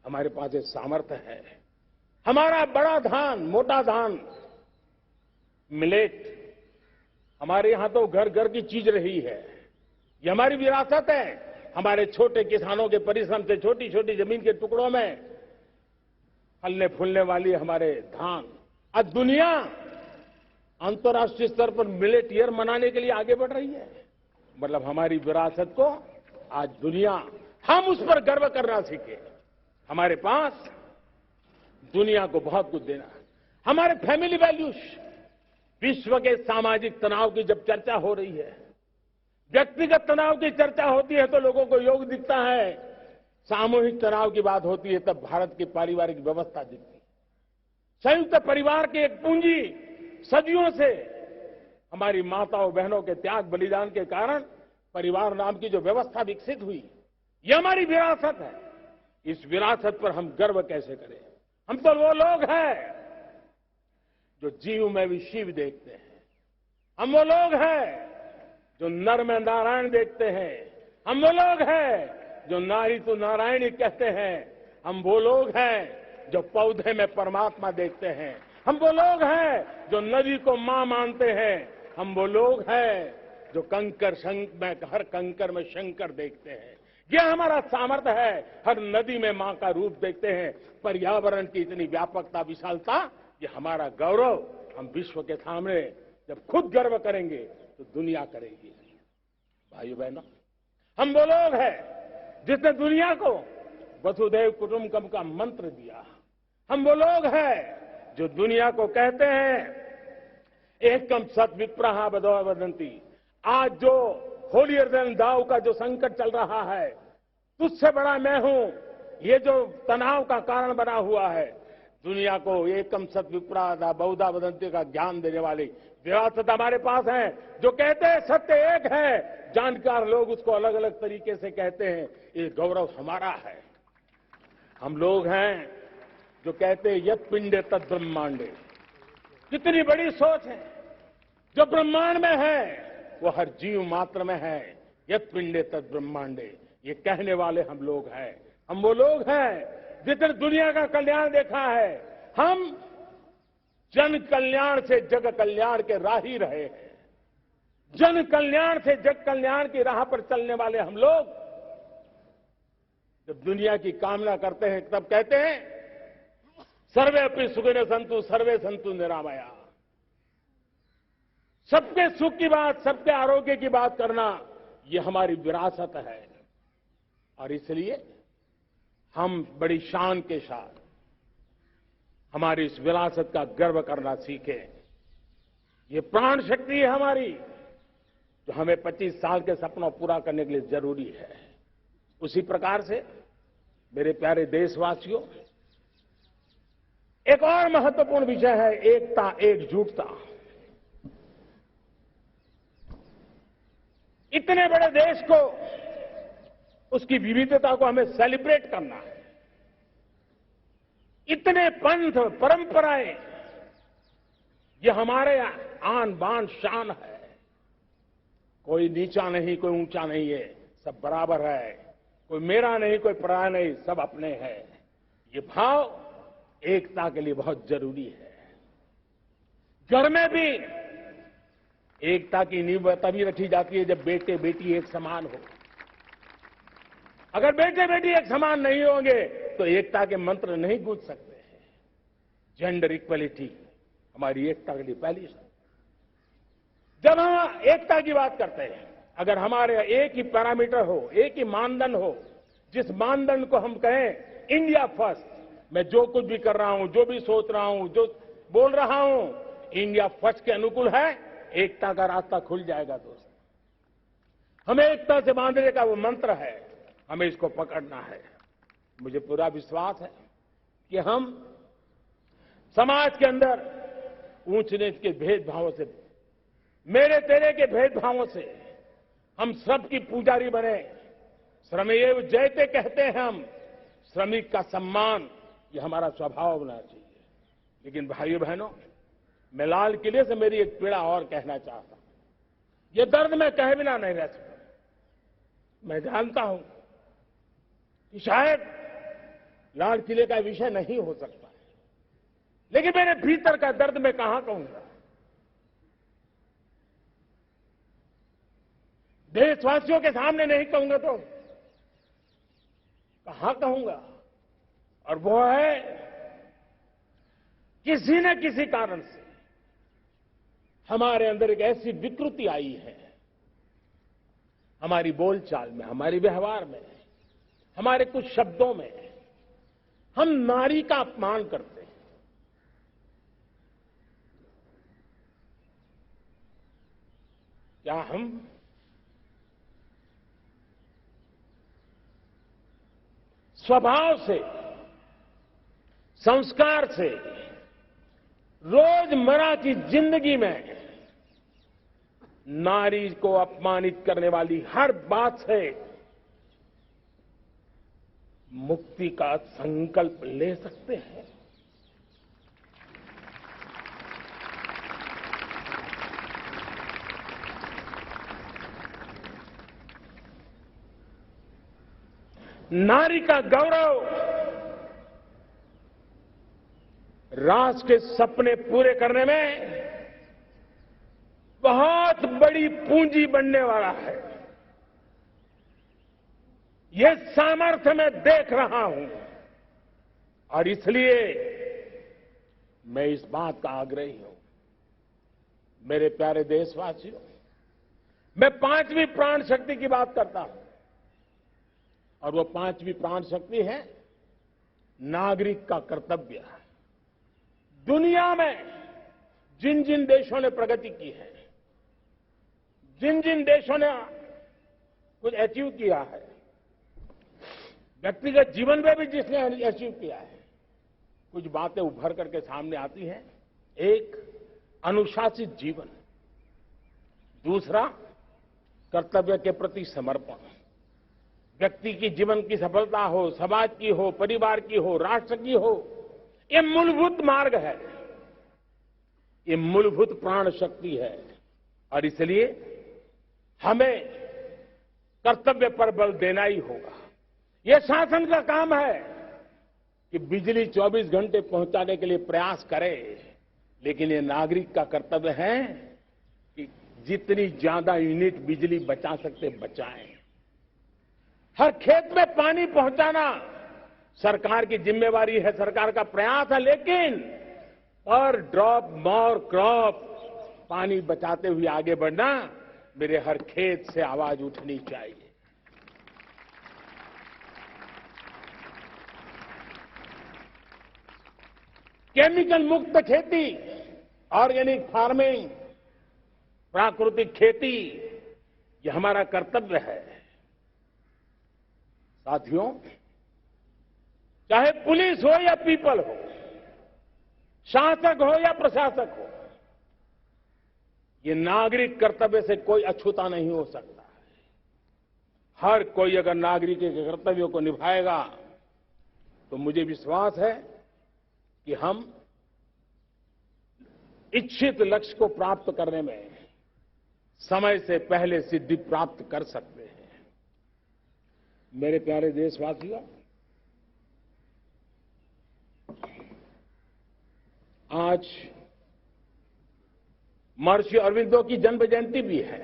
हमारे पास एक सामर्थ्य है। हमारा बड़ा धान, मोटा धान, मिलेट, हमारे यहां तो घर घर की चीज रही है। ये हमारी विरासत है। हमारे छोटे किसानों के परिश्रम से छोटी छोटी जमीन के टुकड़ों में फलने फूलने वाली हमारे धान। आज दुनिया अंतर्राष्ट्रीय स्तर पर मिलेट ईयर मनाने के लिए आगे बढ़ रही है। मतलब हमारी विरासत को आज दुनिया, हम उस पर गर्व करना सीखे। हमारे पास दुनिया को बहुत कुछ देना है। हमारे फैमिली वैल्यूज, विश्व के सामाजिक तनाव की जब चर्चा हो रही है, व्यक्तिगत तनाव की चर्चा होती है तो लोगों को योग दिखता है, सामूहिक तनाव की बात होती है तब भारत की पारिवारिक व्यवस्था दिखती है। संयुक्त परिवार की एक पूंजी सदियों से हमारी माताओं बहनों के त्याग बलिदान के कारण परिवार नाम की जो व्यवस्था विकसित हुई, ये हमारी विरासत है। इस विरासत पर हम गर्व कैसे करें? हम तो वो लोग हैं जो जीव में भी शिव देखते हैं। हम वो लोग हैं जो नर में नारायण देखते हैं। हम वो लोग हैं जो नारी तो नारायणी कहते हैं। हम वो लोग हैं जो पौधे में परमात्मा देखते हैं। हम वो लोग हैं जो नदी को मां मानते हैं। हम वो लोग हैं जो कंकर में, हर कंकर में शंकर देखते हैं। यह हमारा सामर्थ्य है। हर नदी में मां का रूप देखते हैं। पर्यावरण की इतनी व्यापकता, विशालता, ये हमारा गौरव। हम विश्व के सामने जब खुद गर्व करेंगे तो दुनिया करेगी। भाइयों बहनों, हम वो लोग हैं जिसने दुनिया को वसुधैव कुटुंबकम का मंत्र दिया। हम वो लोग हैं जो दुनिया को कहते हैं एकम सत विप्रहा बदो वदंती, आज जो होलियर देन दाव का जो संकट चल रहा है, तुझसे बड़ा मैं हूं, ये जो तनाव का कारण बना हुआ है, दुनिया को एकम सत विप्रादा बहुधा वदंती का ज्ञान देने वाली विरासत हमारे पास है। जो कहते हैं सत्य एक है, जानकार लोग उसको अलग अलग तरीके से कहते हैं। ये गौरव हमारा है। हम लोग हैं जो कहते हैं यत पिंडे तद ब्रह्मांडे। कितनी बड़ी सोच है। जो ब्रह्मांड में है वो हर जीव मात्र में है। यत पिंडे तद ब्रह्मांडे, ये कहने वाले हम लोग हैं। हम वो लोग हैं जितने दुनिया का कल्याण देखा है। हम जन कल्याण से जग कल्याण के राही रहे हैं। जन कल्याण से जग कल्याण की राह पर चलने वाले हम लोग जब दुनिया की कामना करते हैं तब कहते हैं सर्वे अपनी सुखिनो संतु सर्वे संतु निरामया। सबके सुख की बात, सबके आरोग्य की बात करना, ये हमारी विरासत है। और इसलिए हम बड़ी शान के साथ हमारी इस विरासत का गर्व करना सीखें। ये प्राण शक्ति है हमारी, जो हमें 25 साल के सपनों पूरा करने के लिए जरूरी है। उसी प्रकार से मेरे प्यारे देशवासियों, एक और महत्वपूर्ण विषय है एकता, एकजुटता। इतने बड़े देश को, उसकी विविधता को हमें सेलिब्रेट करना है। इतने पंथ परंपराएं, ये हमारे आन बान शान है। कोई नीचा नहीं, कोई ऊंचा नहीं है, सब बराबर है। कोई मेरा नहीं, कोई पराया नहीं, सब अपने हैं। ये भाव एकता के लिए बहुत जरूरी है। घर में भी एकता की नींव तभी रखी जाती है जब बेटे बेटी एक समान हो। अगर बेटे बेटी एक समान नहीं होंगे तो एकता के मंत्र नहीं गूंज सकते हैं। जेंडर इक्वलिटी हमारी एकता के लिए पहली शर्त। जब हम एकता की बात करते हैं, अगर हमारे एक ही पैरामीटर हो, एक ही मानदंड हो, जिस मानदंड को हम कहें इंडिया फर्स्ट, मैं जो कुछ भी कर रहा हूं, जो भी सोच रहा हूं, जो बोल रहा हूं, इंडिया फर्स्ट के अनुकूल है, एकता का रास्ता खुल जाएगा। दोस्त, हमें एकता से बांधने का वो मंत्र है, हमें इसको पकड़ना है। मुझे पूरा विश्वास है कि हम समाज के अंदर ऊंच नीच के भेदभावों से, मेरे तेरे के भेदभावों से हम सबकी पुजारी बने। श्रमेव जयते कहते हैं हम, श्रमिक का सम्मान, ये हमारा स्वभाव होना चाहिए। लेकिन भाइयों बहनों, मैं लाल किले से मेरी एक पीड़ा और कहना चाहता हूं। ये दर्द मैं कहे बिना नहीं रह सकता। मैं जानता हूं कि शायद लाल किले का विषय नहीं हो सकता, लेकिन मेरे भीतर का दर्द मैं कहां कहूंगा। देशवासियों के सामने नहीं कहूंगा तो कहां कहूंगा। और वो है, किसी न किसी कारण से हमारे अंदर एक ऐसी विकृति आई है, हमारी बोलचाल में, हमारे व्यवहार में, हमारे कुछ शब्दों में, हम नारी का अपमान करते हैं। क्या हम स्वभाव से, संस्कार से, रोजमर्रा की जिंदगी में नारी को अपमानित करने वाली हर बात से मुक्ति का संकल्प ले सकते हैं? नारी का गौरव राष्ट्र के सपने पूरे करने में बहुत बड़ी पूंजी बनने वाला है। ये सामर्थ्य मैं देख रहा हूं और इसलिए मैं इस बात का आग्रही हूं। मेरे प्यारे देशवासियों, मैं 5वीं प्राण शक्ति की बात करता हूं और वो 5वीं प्राण शक्ति है नागरिक का कर्तव्य। दुनिया में जिन जिन देशों ने प्रगति की है, जिन जिन देशों ने कुछ अचीव किया है, व्यक्तिगत जीवन में भी जिसने अचीव किया है, कुछ बातें उभर करके सामने आती हैं। एक, अनुशासित जीवन। दूसरा, कर्तव्य के प्रति समर्पण। व्यक्ति की जीवन की सफलता हो, समाज की हो, परिवार की हो, राष्ट्र की हो, ये मूलभूत मार्ग है, ये मूलभूत प्राण शक्ति है। और इसलिए हमें कर्तव्य पर बल देना ही होगा। यह शासन का काम है कि बिजली 24 घंटे पहुंचाने के लिए प्रयास करे, लेकिन ये नागरिक का कर्तव्य है कि जितनी ज्यादा यूनिट बिजली बचा सकते बचाएं। हर खेत में पानी पहुंचाना सरकार की जिम्मेवारी है, सरकार का प्रयास है, लेकिन पर ड्रॉप मोर क्रॉप, पानी बचाते हुए आगे बढ़ना, मेरे हर खेत से आवाज उठनी चाहिए। केमिकल मुक्त खेती, ऑर्गेनिक फार्मिंग, प्राकृतिक खेती, ये हमारा कर्तव्य है। साथियों, चाहे पुलिस हो या पीपल हो, शासक हो या प्रशासक हो, ये नागरिक कर्तव्य से कोई अछूता नहीं हो सकता है। हर कोई अगर नागरिक के कर्तव्यों को निभाएगा तो मुझे विश्वास है कि हम इच्छित लक्ष्य को प्राप्त करने में समय से पहले सिद्धि प्राप्त कर सकते हैं। मेरे प्यारे देशवासियों, आज महर्षि अरविंदो की जन्म जयंती भी है।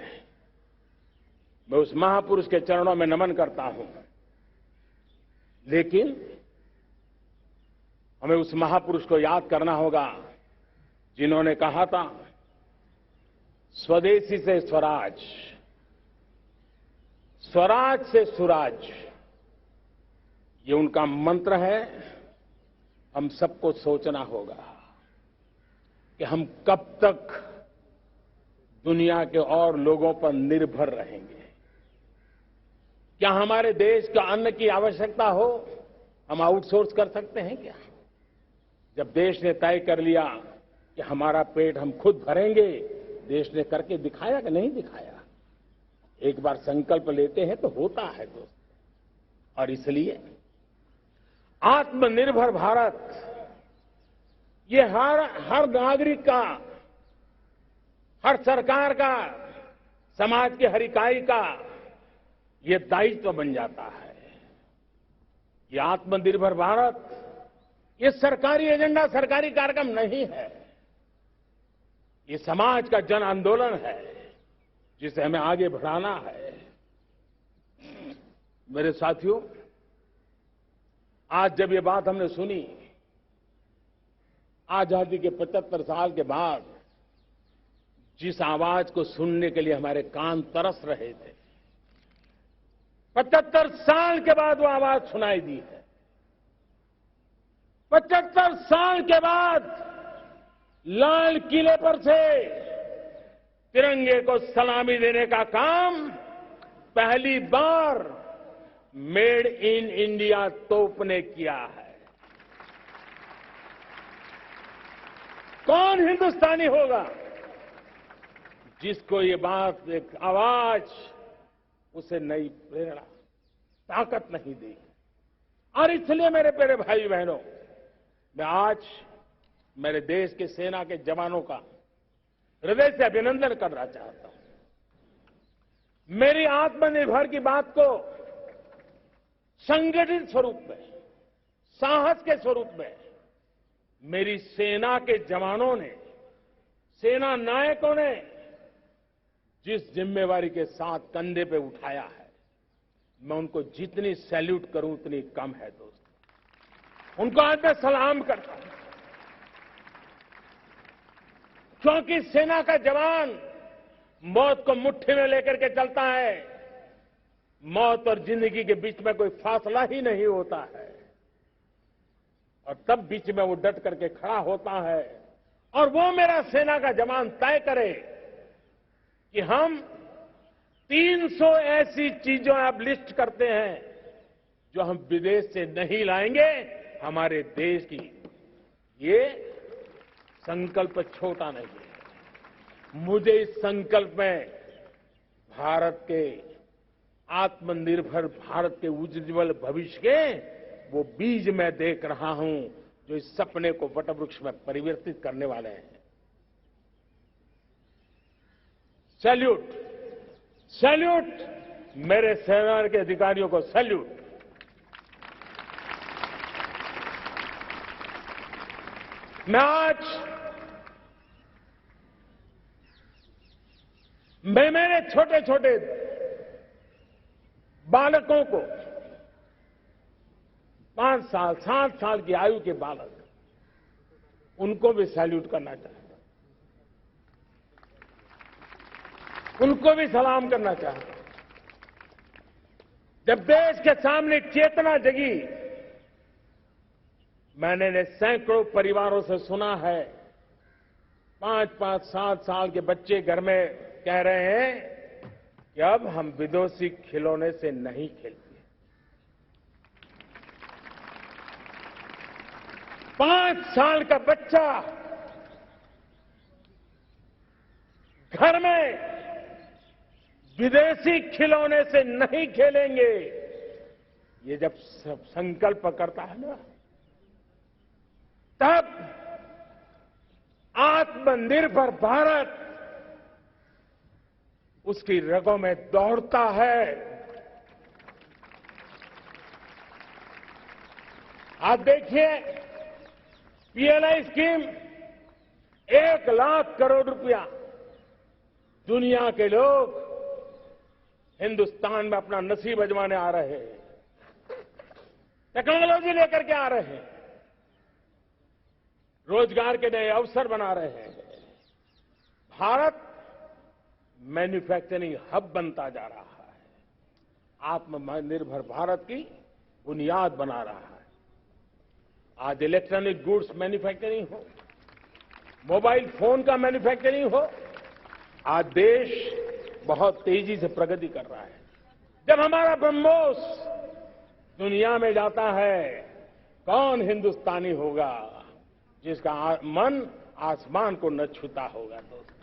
मैं उस महापुरुष के चरणों में नमन करता हूं, लेकिन हमें उस महापुरुष को याद करना होगा जिन्होंने कहा था, स्वदेशी से स्वराज, स्वराज से सुराज। ये उनका मंत्र है। हम सबको सोचना होगा कि हम कब तक दुनिया के और लोगों पर निर्भर रहेंगे। क्या हमारे देश का अन्न की आवश्यकता हो, हम आउटसोर्स कर सकते हैं क्या? जब देश ने तय कर लिया कि हमारा पेट हम खुद भरेंगे, देश ने करके दिखाया कि नहीं दिखाया? एक बार संकल्प लेते हैं तो होता है दोस्त। और इसलिए आत्मनिर्भर भारत, ये हर नागरिक का, हर सरकार का, समाज के हर इकाई का ये दायित्व बन जाता है। ये आत्मनिर्भर भारत, ये सरकारी एजेंडा, सरकारी कार्यक्रम नहीं है। ये समाज का जन आंदोलन है जिसे हमें आगे बढ़ाना है। मेरे साथियों, आज जब ये बात हमने सुनी, आजादी के 75 साल के बाद जिस आवाज को सुनने के लिए हमारे कान तरस रहे थे, 75 साल के बाद वो आवाज सुनाई दी है। 75 साल के बाद लाल किले पर से तिरंगे को सलामी देने का काम पहली बार मेड इन इंडिया तोप ने किया है। कौन हिंदुस्तानी होगा जिसको ये बात, एक आवाज उसे नई प्रेरणा, ताकत नहीं दी? और इसलिए मेरे प्यारे भाई बहनों, मैं आज मेरे देश के सेना के जवानों का हृदय से अभिनंदन करना चाहता हूं। मेरी आत्मनिर्भर की बात को संगठित स्वरूप में, साहस के स्वरूप में मेरी सेना के जवानों ने, सेना नायकों ने जिस जिम्मेवारी के साथ कंधे पे उठाया है, मैं उनको जितनी सैल्यूट करूं उतनी कम है दोस्तों। उनको आज मैं सलाम करता हूं, क्योंकि सेना का जवान मौत को मुट्ठी में लेकर के चलता है। मौत और जिंदगी के बीच में कोई फासला ही नहीं होता है, और तब बीच में वो डट करके खड़ा होता है। और वो मेरा सेना का जवान तय करे कि हम 300 ऐसी चीजों आप लिस्ट करते हैं जो हम विदेश से नहीं लाएंगे हमारे देश की। ये संकल्प छोटा नहीं है। मुझे इस संकल्प में भारत के आत्मनिर्भर भारत के उज्ज्वल भविष्य के वो बीज मैं देख रहा हूं जो इस सपने को वटवृक्ष में परिवर्तित करने वाले हैं। सैल्यूट, सैल्यूट मेरे सेना के अधिकारियों को, सैल्यूट। मैं मेरे छोटे छोटे बालकों को 5 साल 7 साल की आयु के बालक, उनको भी सैल्यूट करना चाहता हूं, उनको भी सलाम करना चाहता हूं। जब देश के सामने चेतना जगी, मैंने सैकड़ों परिवारों से सुना है 5-5, 7 साल के बच्चे घर में कह रहे हैं कि अब हम विदेशी खिलौने से नहीं खेलते। 5 साल का बच्चा घर में विदेशी खिलौने से नहीं खेलेंगे। ये जब संकल्प करता है ना, तब आत्मनिर्भर भारत उसकी रगों में दौड़ता है। आप देखिए, पीएलआई स्कीम 1 लाख करोड़ रुपया दुनिया के लोग हिंदुस्तान में अपना नसीब आजमाने आ रहे हैं, टेक्नोलॉजी लेकर के आ रहे हैं, रोजगार के नए अवसर बना रहे हैं। भारत मैन्युफैक्चरिंग हब बनता जा रहा है, आत्मनिर्भर भारत की बुनियाद बना रहा है। आज इलेक्ट्रॉनिक गुड्स मैन्युफैक्चरिंग हो, मोबाइल फोन का मैन्युफैक्चरिंग हो, आज देश बहुत तेजी से प्रगति कर रहा है। जब हमारा ब्रह्मोस दुनिया में जाता है, कौन हिंदुस्तानी होगा जिसका मन आसमान को न छूता होगा। दोस्तों,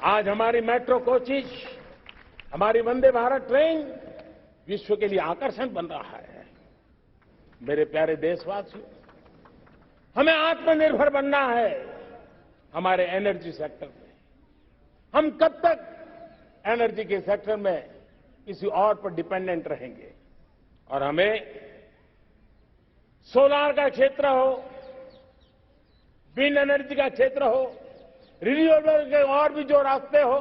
आज हमारी मेट्रो कोचेज, हमारी वंदे भारत ट्रेन विश्व के लिए आकर्षण बन रहा है। मेरे प्यारे देशवासियों, हमें आत्मनिर्भर बनना है हमारे एनर्जी सेक्टर में। हम कब तक एनर्जी के सेक्टर में किसी और पर डिपेंडेंट रहेंगे? और हमें सोलार का क्षेत्र हो, विंड एनर्जी का क्षेत्र हो, रिन्यूएबल के और भी जो रास्ते हो,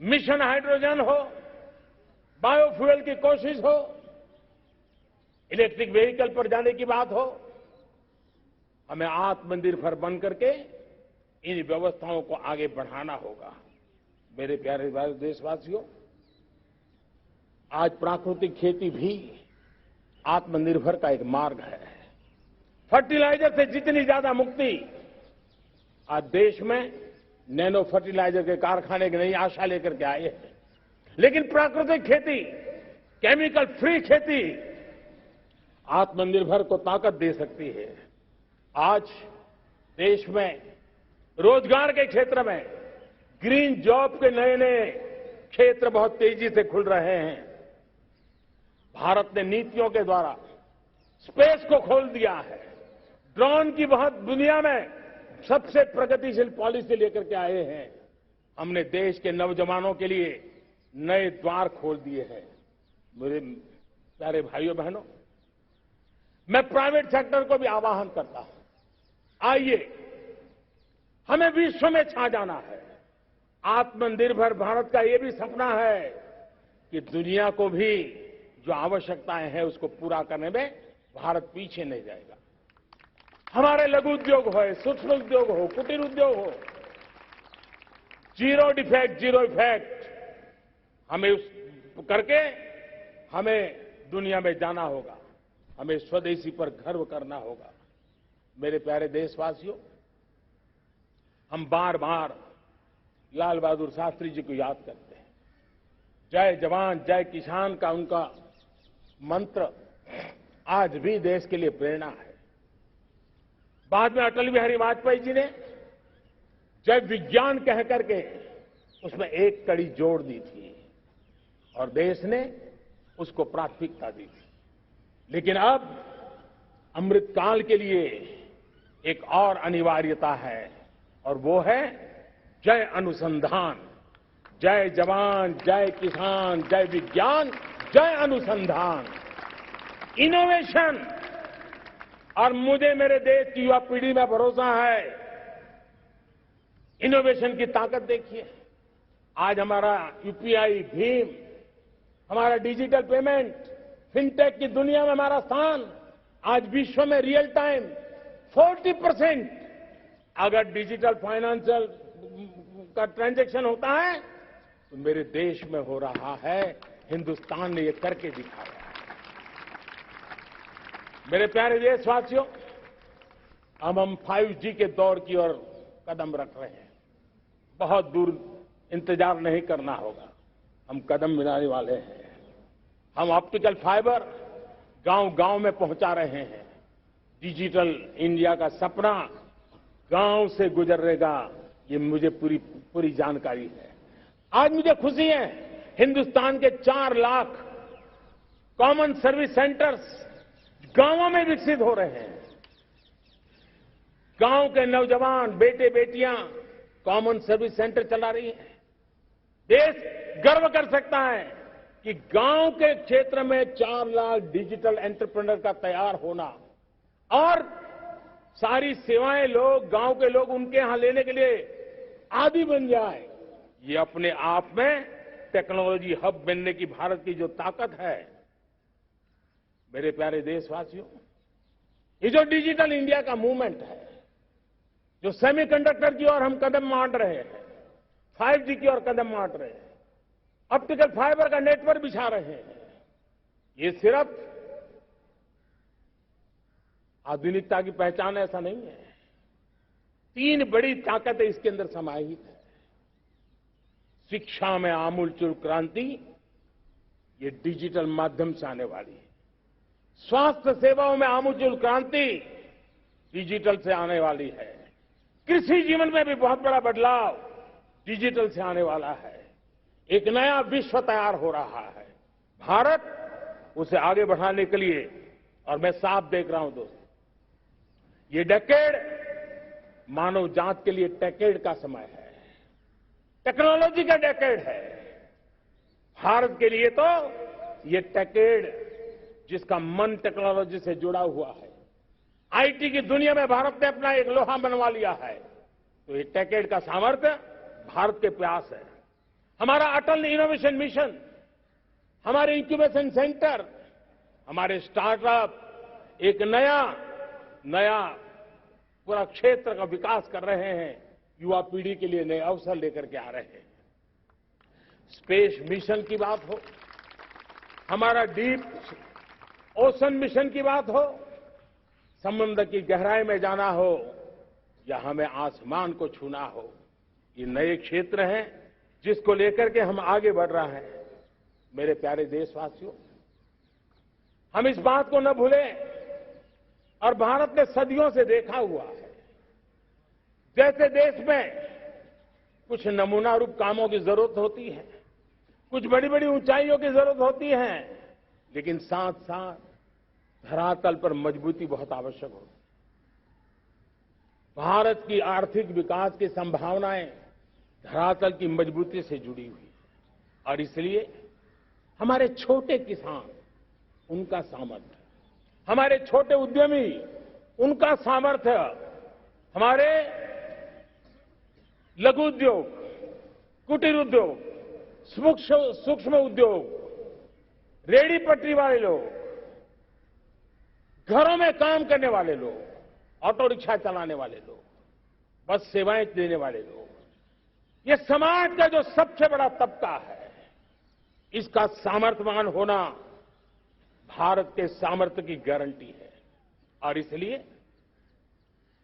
मिशन हाइड्रोजन हो, बायोफ्यूल की कोशिश हो, इलेक्ट्रिक व्हीकल पर जाने की बात हो, हमें आत्मनिर्भर बन करके इन व्यवस्थाओं को आगे बढ़ाना होगा। मेरे प्यारे देशवासियों, आज प्राकृतिक खेती भी आत्मनिर्भर का एक मार्ग है। फर्टिलाइजर से जितनी ज्यादा मुक्ति, आज देश में नैनो फर्टिलाइजर के कारखाने की नई आशा लेकर के आए हैं। लेकिन प्राकृतिक खेती, केमिकल फ्री खेती आत्मनिर्भर को ताकत दे सकती है। आज देश में रोजगार के क्षेत्र में ग्रीन जॉब के नए नए क्षेत्र बहुत तेजी से खुल रहे हैं। भारत ने नीतियों के द्वारा स्पेस को खोल दिया है। ड्रोन की बहुत दुनिया में सबसे प्रगतिशील पॉलिसी लेकर के आए हैं। हमने देश के नौजवानों के लिए नए द्वार खोल दिए हैं। मेरे प्यारे भाइयों बहनों, मैं प्राइवेट सेक्टर को भी आह्वान करता हूं, आइए हमें विश्व में छा जाना है। आत्मनिर्भर भारत का ये भी सपना है कि दुनिया को भी जो आवश्यकताएं हैं उसको पूरा करने में भारत पीछे नहीं जाएगा। हमारे लघु उद्योग हो, सूक्ष्म उद्योग हो, कुटीर उद्योग हो, जीरो डिफेक्ट, जीरो इफेक्ट, हमें उस करके हमें दुनिया में जाना होगा। हमें स्वदेशी पर गर्व करना होगा। मेरे प्यारे देशवासियों, हम बार बार लाल बहादुर शास्त्री जी को याद करते हैं। जय जवान जय किसान का उनका मंत्र आज भी देश के लिए प्रेरणा है। बाद में अटल बिहारी वाजपेयी जी ने जय विज्ञान कह करके उसमें एक कड़ी जोड़ दी थी और देश ने उसको प्राथमिकता दी थी। लेकिन अब अमृतकाल के लिए एक और अनिवार्यता है और वो है जय अनुसंधान। जय जवान जय किसान जय विज्ञान जय अनुसंधान, इनोवेशन। और मुझे मेरे देश की युवा पीढ़ी में भरोसा है। इनोवेशन की ताकत देखिए, आज हमारा यूपीआई भीम, हमारा डिजिटल पेमेंट, फिनटेक की दुनिया में हमारा स्थान आज विश्व में रियल टाइम 40% अगर डिजिटल फाइनेंशियल का ट्रांजैक्शन होता है तो मेरे देश में हो रहा है। हिंदुस्तान ने ये करके दिखाया है। मेरे प्यारे देशवासियों, अब हम 5G के दौर की ओर कदम रख रहे हैं। बहुत दूर इंतजार नहीं करना होगा, हम कदम मिलाने वाले हैं। हम ऑप्टिकल फाइबर गांव-गांव में पहुंचा रहे हैं। डिजिटल इंडिया का सपना गांव से गुजरेगा, ये मुझे पूरी जानकारी है। आज मुझे खुशी है, हिंदुस्तान के 4 लाख कॉमन सर्विस सेंटर्स गांवों में विकसित हो रहे हैं। गांव के नौजवान बेटे बेटियां कॉमन सर्विस सेंटर चला रही हैं। देश गर्व कर सकता है कि गांव के क्षेत्र में 4 लाख डिजिटल एंटरप्रेन्योर का तैयार होना और सारी सेवाएं गांव के लोग उनके यहां लेने के लिए आदी बन जाए, ये अपने आप में टेक्नोलॉजी हब बनने की भारत की जो ताकत है। मेरे प्यारे देशवासियों, ये जो डिजिटल इंडिया का मूवमेंट है, जो सेमीकंडक्टर की ओर हम कदम मांड रहे हैं, 5G की ओर कदम मांड रहे हैं, ऑप्टिकल फाइबर का नेटवर्क बिछा रहे हैं, ये सिर्फ आधुनिकता की पहचान ऐसा नहीं है। 3 बड़ी ताकतें इसके अंदर समाहित है। शिक्षा में आमूलचूल क्रांति, ये डिजिटल माध्यम से आने वाली है। स्वास्थ्य सेवाओं में आमूलचूल क्रांति डिजिटल से आने वाली है। कृषि जीवन में भी बहुत बड़ा बदलाव डिजिटल से आने वाला है। एक नया विश्व तैयार हो रहा है। भारत उसे आगे बढ़ाने के लिए, और मैं साफ देख रहा हूं दोस्तों, ये डेकेड मानव जात के लिए टेकेड का समय है, टेक्नोलॉजी का डेकेड है। भारत के लिए तो ये टेकेड जिसका मन टेक्नोलॉजी से जुड़ा हुआ है, आईटी की दुनिया में भारत ने अपना एक लोहा बनवा लिया है, तो ये टेकेड का सामर्थ्य भारत के प्रयास है। हमारा अटल इनोवेशन मिशन, हमारे इंक्यूबेशन सेंटर, हमारे स्टार्टअप एक नया पूरा क्षेत्र का विकास कर रहे हैं। युवा पीढ़ी के लिए नए अवसर लेकर के आ रहे हैं। स्पेस मिशन की बात हो, हमारा डीप ओशन मिशन की बात हो, समुद्र की गहराई में जाना हो या हमें आसमान को छूना हो, ये नए क्षेत्र हैं जिसको लेकर के हम आगे बढ़ रहे हैं। मेरे प्यारे देशवासियों, हम इस बात को न भूलें, और भारत ने सदियों से देखा हुआ है, जैसे देश में कुछ नमूना रूप कामों की जरूरत होती है, कुछ बड़ी बड़ी ऊंचाइयों की जरूरत होती है, लेकिन साथ साथ धरातल पर मजबूती बहुत आवश्यक होती है। भारत की आर्थिक विकास की संभावनाएं धरातल की मजबूती से जुड़ी हुई है, और इसलिए हमारे छोटे किसान, उनका सामर्थ्य, हमारे छोटे उद्यमी, उनका सामर्थ्य, हमारे लघु उद्योग, कुटीर उद्योग, सूक्ष्म उद्योग, रेहड़ी पटरी वाले लोग, घरों में काम करने वाले लोग, ऑटो रिक्शा चलाने वाले लोग, बस सेवाएं देने वाले लोग, ये समाज का जो सबसे बड़ा तबका है, इसका सामर्थ्यवान होना भारत के सामर्थ्य की गारंटी है। और इसलिए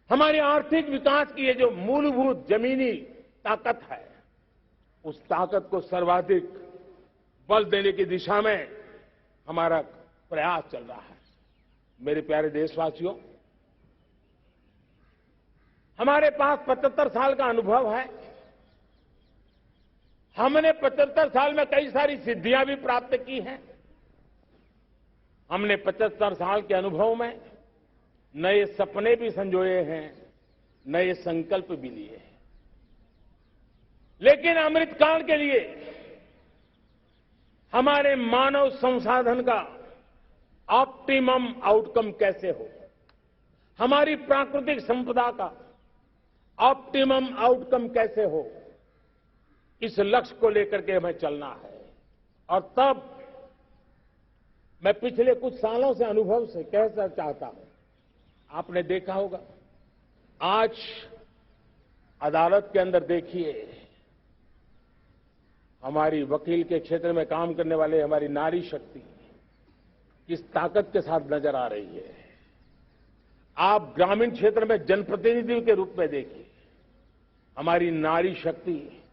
हमारे आर्थिक विकास की ये जो मूलभूत जमीनी ताकत है, उस ताकत को सर्वाधिक बल देने की दिशा में हमारा प्रयास चल रहा है। मेरे प्यारे देशवासियों, हमारे पास 75 साल का अनुभव है। हमने 75 साल में कई सारी सिद्धियां भी प्राप्त की हैं। हमने 75 साल के अनुभव में नए सपने भी संजोए हैं, नए संकल्प भी लिए हैं। लेकिन अमृतकाल के लिए हमारे मानव संसाधन का ऑप्टिमम आउटकम कैसे हो, हमारी प्राकृतिक संपदा का ऑप्टिमम आउटकम कैसे हो, इस लक्ष्य को लेकर के हमें चलना है। और तब मैं पिछले कुछ सालों से अनुभव से कहना चाहता हूं, आपने देखा होगा आज अदालत के अंदर देखिए, हमारी वकील के क्षेत्र में काम करने वाले हमारी नारी शक्ति किस ताकत के साथ नजर आ रही है। आप ग्रामीण क्षेत्र में जनप्रतिनिधि के रूप में देखिए, हमारी नारी शक्ति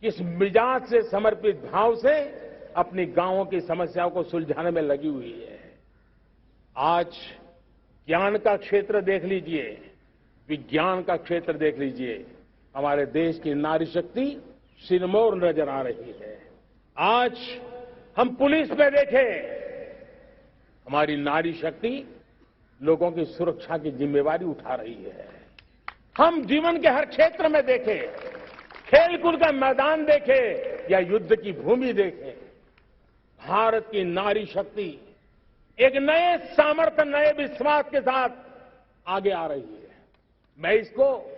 किस मिजाज से, समर्पित भाव से अपनी गांवों की समस्याओं को सुलझाने में लगी हुई है। आज ज्ञान का क्षेत्र देख लीजिए, विज्ञान का क्षेत्र देख लीजिए, हमारे देश की नारी शक्ति सिरमौर नजर आ रही है। आज हम पुलिस में देखें, हमारी नारी शक्ति लोगों की सुरक्षा की जिम्मेवारी उठा रही है। हम जीवन के हर क्षेत्र में देखें, खेलकूद का मैदान देखें या युद्ध की भूमि देखें, भारत की नारी शक्ति एक नए सामर्थ्य, नए विश्वास के साथ आगे आ रही है। मैं इसको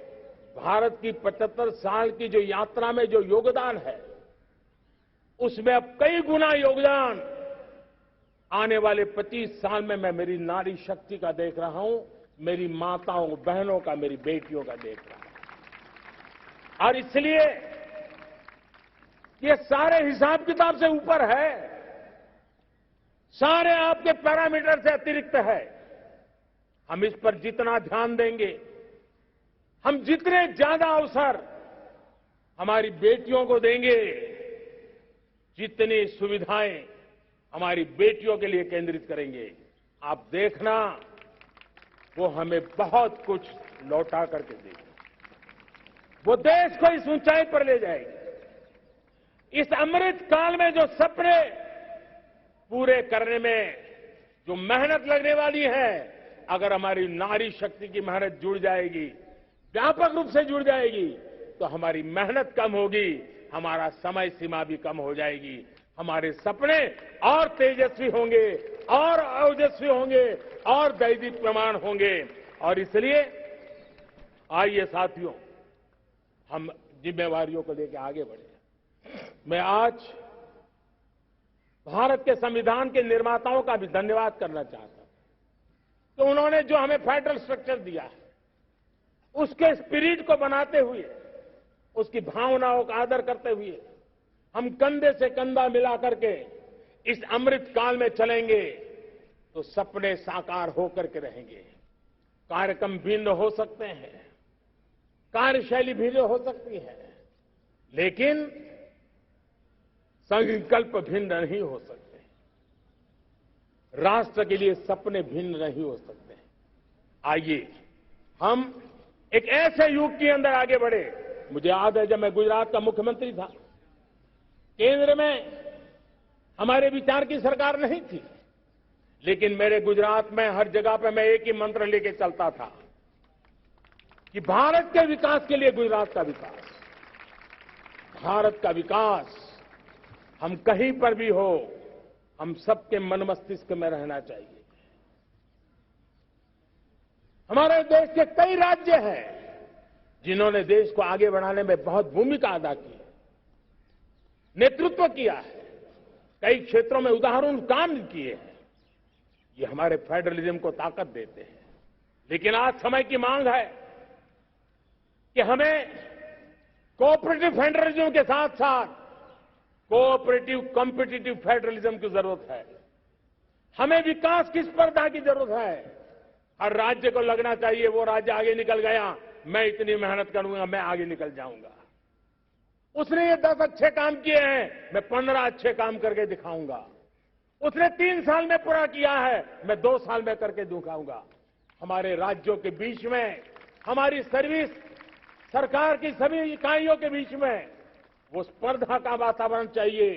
भारत की 75 साल की जो यात्रा में जो योगदान है, उसमें अब कई गुना योगदान आने वाले 25 साल में मैं मेरी नारी शक्ति का देख रहा हूं, मेरी माताओं, बहनों का, मेरी बेटियों का देख रहा हूं। और इसलिए ये सारे हिसाब किताब से ऊपर है, सारे आपके पैरामीटर से अतिरिक्त है। हम इस पर जितना ध्यान देंगे, हम जितने ज्यादा अवसर हमारी बेटियों को देंगे, जितनी सुविधाएं हमारी बेटियों के लिए केंद्रित करेंगे, आप देखना वो हमें बहुत कुछ लौटा करके देगी। वो देश को इस ऊंचाई पर ले जाएगी। इस अमृत काल में जो सपने पूरे करने में जो मेहनत लगने वाली है, अगर हमारी नारी शक्ति की मेहनत जुड़ जाएगी, व्यापक रूप से जुड़ जाएगी, तो हमारी मेहनत कम होगी, हमारा समय सीमा भी कम हो जाएगी, हमारे सपने और तेजस्वी होंगे, और ओजस्वी होंगे, और दैदीप्यमान होंगे। और इसलिए आइए साथियों, हम जिम्मेवारियों को लेकर आगे बढ़े। मैं आज भारत के संविधान के निर्माताओं का भी धन्यवाद करना चाहता हूं कि उन्होंने जो हमें फेडरल स्ट्रक्चर दिया है, उसके स्पिरिट को बनाते हुए, उसकी भावनाओं का आदर करते हुए हम कंधे से कंधा मिला करके इस अमृत काल में चलेंगे तो सपने साकार होकर के रहेंगे। कार्यक्रम भिन्न हो सकते हैं, कार्यशैली भिन्न हो सकती है, लेकिन संकल्प भिन्न नहीं हो सकते। राष्ट्र के लिए सपने भिन्न नहीं हो सकते। आइए हम एक ऐसे युग के अंदर आगे बढ़े। मुझे याद है जब मैं गुजरात का मुख्यमंत्री था, केंद्र में हमारे विचार की सरकार नहीं थी, लेकिन मेरे गुजरात में हर जगह पे मैं एक ही मंत्र लेके चलता था कि भारत के विकास के लिए गुजरात का विकास, भारत का विकास हम कहीं पर भी हो, हम सबके मन मस्तिष्क में रहना चाहिए। हमारे देश के कई राज्य हैं जिन्होंने देश को आगे बढ़ाने में बहुत भूमिका अदा की, नेतृत्व किया है, कई क्षेत्रों में उदाहरण काम किए हैं। ये हमारे फेडरलिज्म को ताकत देते हैं। लेकिन आज समय की मांग है कि हमें कोऑपरेटिव फेडरलिज्म के साथ साथ कोऑपरेटिव कॉम्पिटिटिव फेडरलिज्म की जरूरत है। हमें विकास की स्पर्धा की जरूरत है। हर राज्य को लगना चाहिए वो राज्य आगे निकल गया, मैं इतनी मेहनत करूंगा, मैं आगे निकल जाऊंगा। उसने ये 10 अच्छे काम किए हैं, मैं 15 अच्छे काम करके दिखाऊंगा। उसने 3 साल में पूरा किया है, मैं 2 साल में करके दिखाऊंगा। हमारे राज्यों के बीच में, हमारी सर्विस, सरकार की सभी इकाइयों के बीच में वो स्पर्धा का वातावरण चाहिए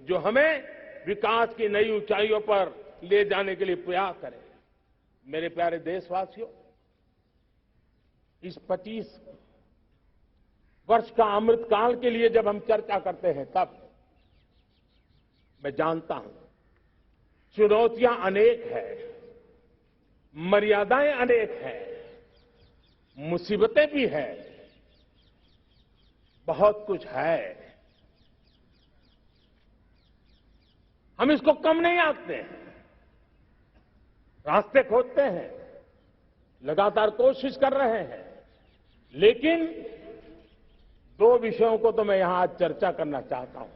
जो हमें विकास की नई ऊंचाइयों पर ले जाने के लिए प्रयास करे। मेरे प्यारे देशवासियों, इस 25 वर्ष का अमृतकाल के लिए जब हम चर्चा करते हैं, तब मैं जानता हूं चुनौतियां अनेक हैं, मर्यादाएं अनेक हैं, मुसीबतें भी हैं, बहुत कुछ है। हम इसको कम नहीं आंकते हैं, रास्ते खोजते हैं, लगातार कोशिश कर रहे हैं। लेकिन 2 विषयों को तो मैं यहां आज चर्चा करना चाहता हूं।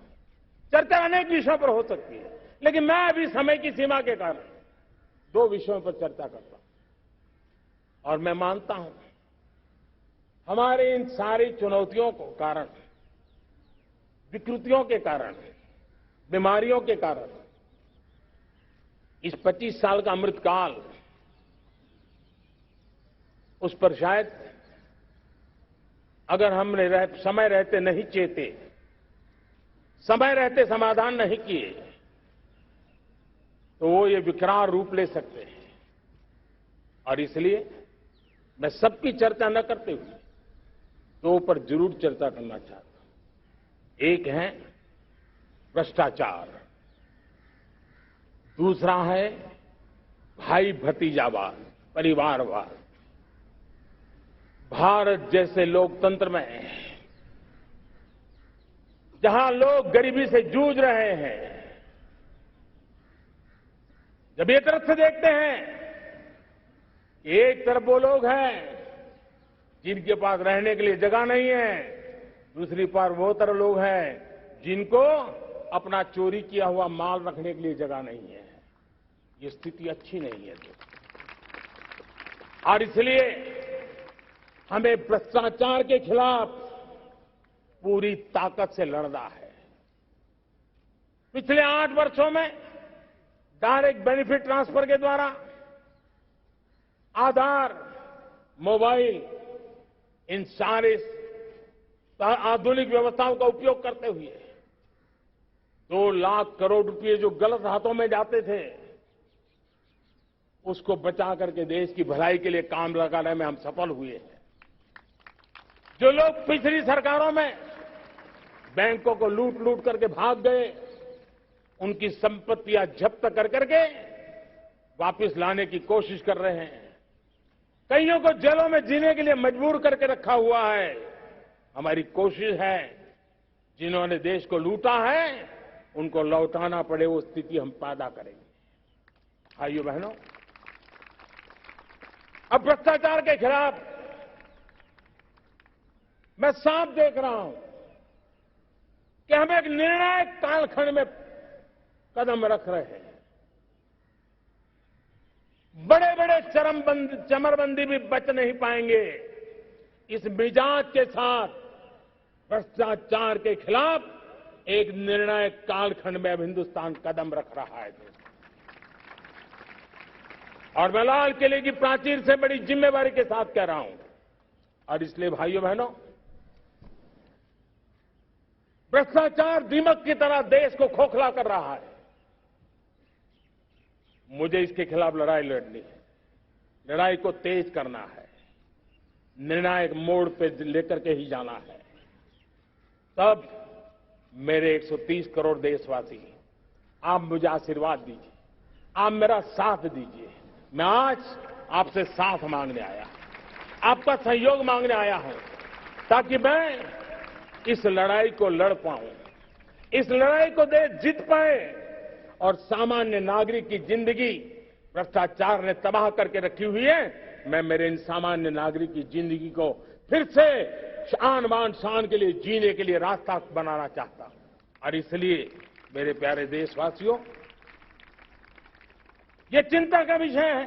चर्चा अनेक विषयों पर हो सकती है, लेकिन मैं अभी समय की सीमा के कारण 2 विषयों पर चर्चा करता हूं। और मैं मानता हूं हमारे इन सारी चुनौतियों को कारण, विकृतियों के कारण, बीमारियों के कारण इस 25 साल का अमृतकाल, उस पर शायद अगर हमने समय रहते नहीं चेते, समय रहते समाधान नहीं किए, तो वो ये विकराल रूप ले सकते हैं। और इसलिए मैं सबकी चर्चा न करते हुए 2 पर जरूर चर्चा करना चाहता हूं। एक है भ्रष्टाचार, दूसरा है भाई भतीजावाद, परिवारवाद। भारत जैसे लोकतंत्र में जहां लोग गरीबी से जूझ रहे हैं, जब एक तरफ से देखते हैं, एक तरफ वो लोग हैं जिनके पास रहने के लिए जगह नहीं है, दूसरी तरफ वो तरह लोग हैं जिनको अपना चोरी किया हुआ माल रखने के लिए जगह नहीं है। ये स्थिति अच्छी नहीं है। और इसलिए हमें भ्रष्टाचार के खिलाफ पूरी ताकत से लड़ना है। पिछले 8 वर्षों में डायरेक्ट बेनिफिट ट्रांसफर के द्वारा, आधार, मोबाइल, इन सारे आधुनिक व्यवस्थाओं का उपयोग करते हुए 2 लाख करोड़ रुपए जो गलत हाथों में जाते थे, उसको बचा करके देश की भलाई के लिए काम लगाने में हम सफल हुए हैं। जो लोग पिछली सरकारों में बैंकों को लूट लूट करके भाग गए, उनकी संपत्तियां जब्त कर करके वापस लाने की कोशिश कर रहे हैं। कईयों को जेलों में जीने के लिए मजबूर करके रखा हुआ है। हमारी कोशिश है जिन्होंने देश को लूटा है उनको लौटाना पड़े, वो स्थिति हम पैदा करेंगे। भाइयों बहनों, अब भ्रष्टाचार के खिलाफ मैं साफ देख रहा हूं कि हम एक निर्णायक कालखंड में कदम रख रहे हैं। बड़े बड़े चमरबंदी भी बच नहीं पाएंगे। इस मिजाज के साथ भ्रष्टाचार के खिलाफ एक निर्णायक कालखंड में अब हिंदुस्तान कदम रख रहा है। और मैं लाल किले की प्राचीर से बड़ी जिम्मेवारी के साथ कह रहा हूं। और इसलिए भाइयों बहनों, भ्रष्टाचार दीमक की तरह देश को खोखला कर रहा है। मुझे इसके खिलाफ लड़ाई लड़नी है, लड़ाई को तेज करना है, निर्णायक मोड़ पे लेकर के ही जाना है। तब मेरे 130 करोड़ देशवासी, आप मुझे आशीर्वाद दीजिए, आप मेरा साथ दीजिए। मैं आज आपसे साथ मांगने आया, आपका सहयोग मांगने आया हूं, ताकि मैं इस लड़ाई को लड़ पाऊं, इस लड़ाई को देश जीत पाए और सामान्य नागरिक की जिंदगी भ्रष्टाचार ने तबाह करके रखी हुई है। मैं मेरे इन सामान्य नागरिक की जिंदगी को फिर से शान बान शान के लिए जीने के लिए रास्ता बनाना चाहता हूं। और इसलिए मेरे प्यारे देशवासियों, ये चिंता का विषय है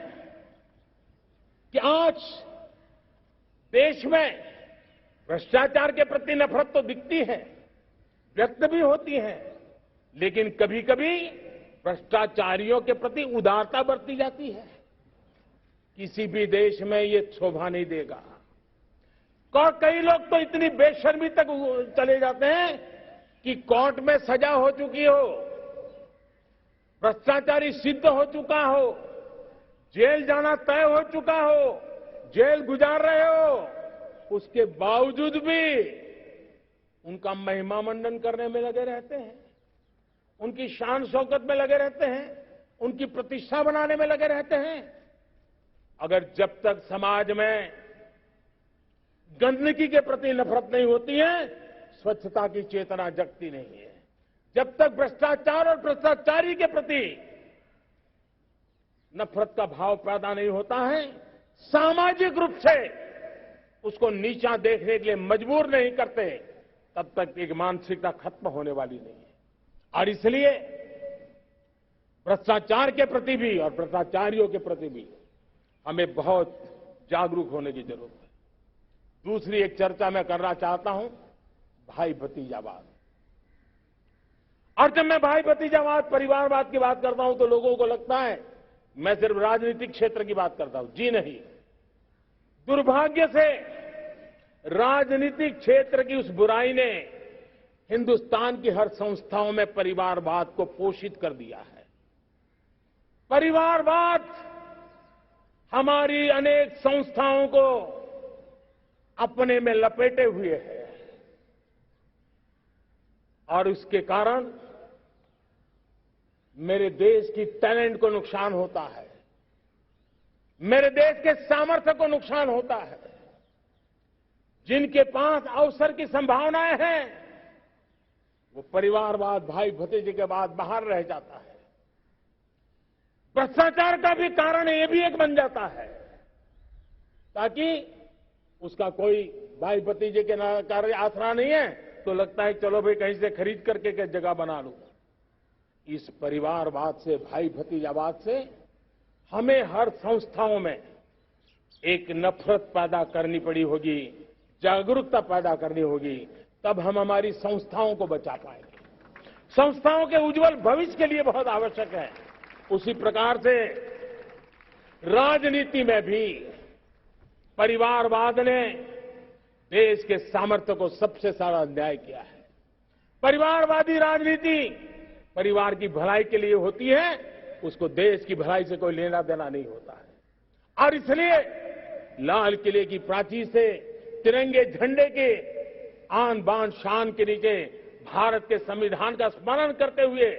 कि आज देश में भ्रष्टाचार के प्रति नफरत तो दिखती है, व्यक्त भी होती हैं, लेकिन कभी कभी भ्रष्टाचारियों के प्रति उदारता बरती जाती है। किसी भी देश में ये शोभा नहीं देगा। और कई लोग तो इतनी बेशर्मी तक चले जाते हैं कि कोर्ट में सजा हो चुकी हो, भ्रष्टाचारी सिद्ध हो चुका हो, जेल जाना तय हो चुका हो, जेल गुजार रहे हो, उसके बावजूद भी उनका महिमा मंडन करने में लगे रहते हैं, उनकी शान शौकत में लगे रहते हैं, उनकी प्रतिष्ठा बनाने में लगे रहते हैं। अगर जब तक समाज में गंदगी के प्रति नफरत नहीं होती है, स्वच्छता की चेतना जगती नहीं है। जब तक भ्रष्टाचार और भ्रष्टाचारी के प्रति नफरत का भाव पैदा नहीं होता है, सामाजिक रूप से उसको नीचा देखने के लिए मजबूर नहीं करते, तब तक एक मानसिकता खत्म होने वाली नहीं है। और इसलिए भ्रष्टाचार के प्रति भी और भ्रष्टाचारियों के प्रति भी हमें बहुत जागरूक होने की जरूरत है। दूसरी एक चर्चा मैं करना चाहता हूं, भाई भतीजावाद। और जब मैं भाई भतीजावाद, परिवारवाद की बात करता हूं तो लोगों को लगता है मैं सिर्फ राजनीतिक क्षेत्र की बात करता हूं। जी नहीं, दुर्भाग्य से राजनीतिक क्षेत्र की उस बुराई ने हिंदुस्तान की हर संस्थाओं में परिवारवाद को पोषित कर दिया है। परिवारवाद हमारी अनेक संस्थाओं को अपने में लपेटे हुए है और उसके कारण मेरे देश की टैलेंट को नुकसान होता है, मेरे देश के सामर्थ्य को नुकसान होता है। जिनके पास अवसर की संभावनाएं हैं, वो परिवारवाद, भाई भतीजे के बाद बाहर रह जाता है। भ्रष्टाचार का भी कारण ये भी एक बन जाता है, ताकि उसका कोई भाई भतीजे के कार्य आसरा नहीं है तो लगता है चलो भाई कहीं से खरीद करके के जगह बना लूं। इस परिवारवाद से, भाई भतीजावाद से हमें हर संस्थाओं में एक नफरत पैदा करनी पड़ी होगी, जागरूकता पैदा करनी होगी, तब हम हमारी संस्थाओं को बचा पाएंगे। संस्थाओं के उज्जवल भविष्य के लिए बहुत आवश्यक है। उसी प्रकार से राजनीति में भी परिवारवाद ने देश के सामर्थ्य को सबसे सारा अन्याय किया है। परिवारवादी राजनीति परिवार की भलाई के लिए होती है, उसको देश की भलाई से कोई लेना देना नहीं होता है। और इसलिए लाल किले की प्राचीर से तिरंगे झंडे के आन बान शान के नीचे भारत के संविधान का स्मरण करते हुए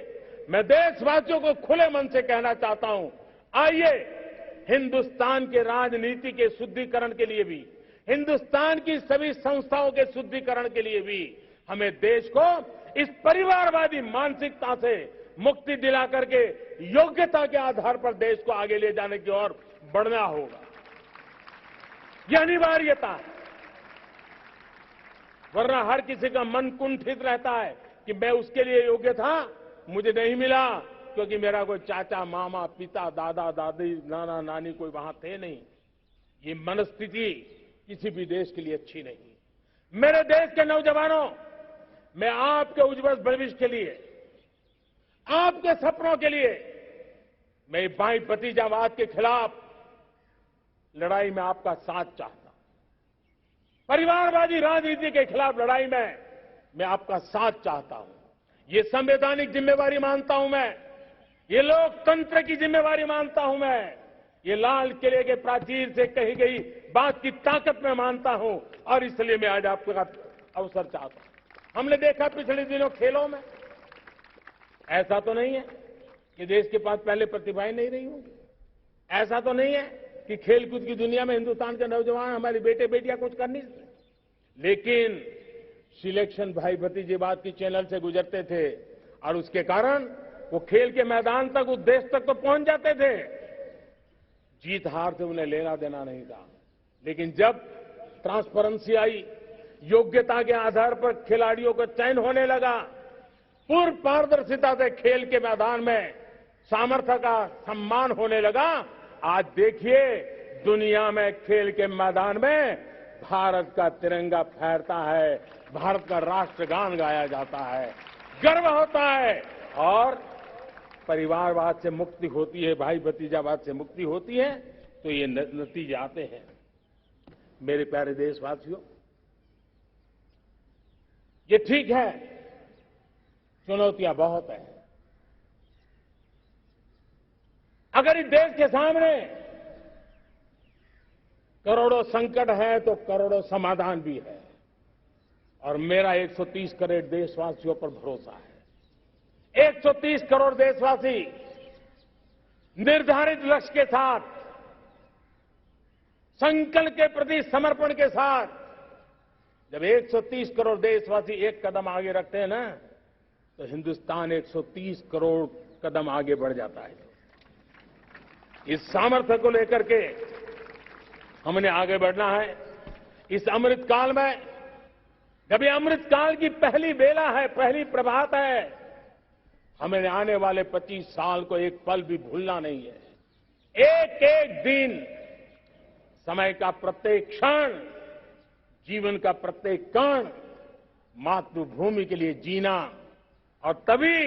मैं देशवासियों को खुले मन से कहना चाहता हूं, आइए हिंदुस्तान के राजनीति के शुद्धिकरण के लिए भी, हिंदुस्तान की सभी संस्थाओं के शुद्धिकरण के लिए भी हमें देश को इस परिवारवादी मानसिकता से मुक्ति दिला करके योग्यता के आधार पर देश को आगे ले जाने की ओर बढ़ना होगा। यह अनिवार्यता है, वरना हर किसी का मन कुंठित रहता है कि मैं उसके लिए योग्य था, मुझे नहीं मिला क्योंकि मेरा कोई चाचा, मामा, पिता, दादा, दादी, नाना, नानी कोई वहां थे नहीं। ये मनस्थिति किसी भी देश के लिए अच्छी नहीं। मेरे देश के नौजवानों, मैं आपके उज्जवल भविष्य के लिए, आपके सपनों के लिए, मैं भाई भतीजावाद के खिलाफ लड़ाई में आपका साथ चाहता हूं। परिवारवादी राजनीति के खिलाफ लड़ाई में मैं आपका साथ चाहता हूं। ये संवैधानिक जिम्मेवारी मानता हूं मैं, ये लोकतंत्र की जिम्मेवारी मानता हूं मैं, ये लाल किले के प्राचीर से कही गई बात की ताकत में मानता हूं और इसलिए मैं आज आपके अवसर चाहता हूं। हमने देखा पिछले दिनों खेलों में, ऐसा तो नहीं है कि देश के पास पहले प्रतिभाएं नहीं रही होंगी, ऐसा तो नहीं है कि खेलकूद की दुनिया में हिंदुस्तान के नौजवान, हमारे बेटे बेटियां कुछ कर नहीं सकते, लेकिन सिलेक्शन भाई भतीजेवाद की चैनल से गुजरते थे और उसके कारण वो खेल के मैदान तक, उस देश तक तो पहुंच जाते थे। जीत हार से उन्हें लेना देना नहीं था, लेकिन जब ट्रांसपेरेंसी आई, योग्यता के आधार पर खिलाड़ियों का चयन होने लगा, पूर्ण पारदर्शिता से खेल के मैदान में सामर्थ्य का सम्मान होने लगा, आज देखिए दुनिया में खेल के मैदान में भारत का तिरंगा फहरता है, भारत का राष्ट्रगान गाया जाता है, गर्व होता है और परिवारवाद से मुक्ति होती है, भाई भतीजावाद से मुक्ति होती है, तो ये नतीजे आते हैं। मेरे प्यारे देशवासियों, ये ठीक है, चुनौतियां बहुत हैं। अगर इस देश के सामने करोड़ों संकट है तो करोड़ों समाधान भी है, और मेरा 130 करोड़ देशवासियों पर भरोसा है। 130 करोड़ देशवासी निर्धारित लक्ष्य के साथ, संकल्प के प्रति समर्पण के साथ, जब 130 करोड़ देशवासी एक कदम आगे रखते हैं ना, तो हिंदुस्तान 130 करोड़ कदम आगे बढ़ जाता है। इस सामर्थ्य को लेकर के हमने आगे बढ़ना है। इस अमृत काल में, जब ये अमृत काल की पहली बेला है, पहली प्रभात है, हमें आने वाले 25 साल को एक पल भी भूलना नहीं है। एक एक दिन, समय का प्रत्येक क्षण, जीवन का प्रत्येक कण मातृभूमि के लिए जीना, और तभी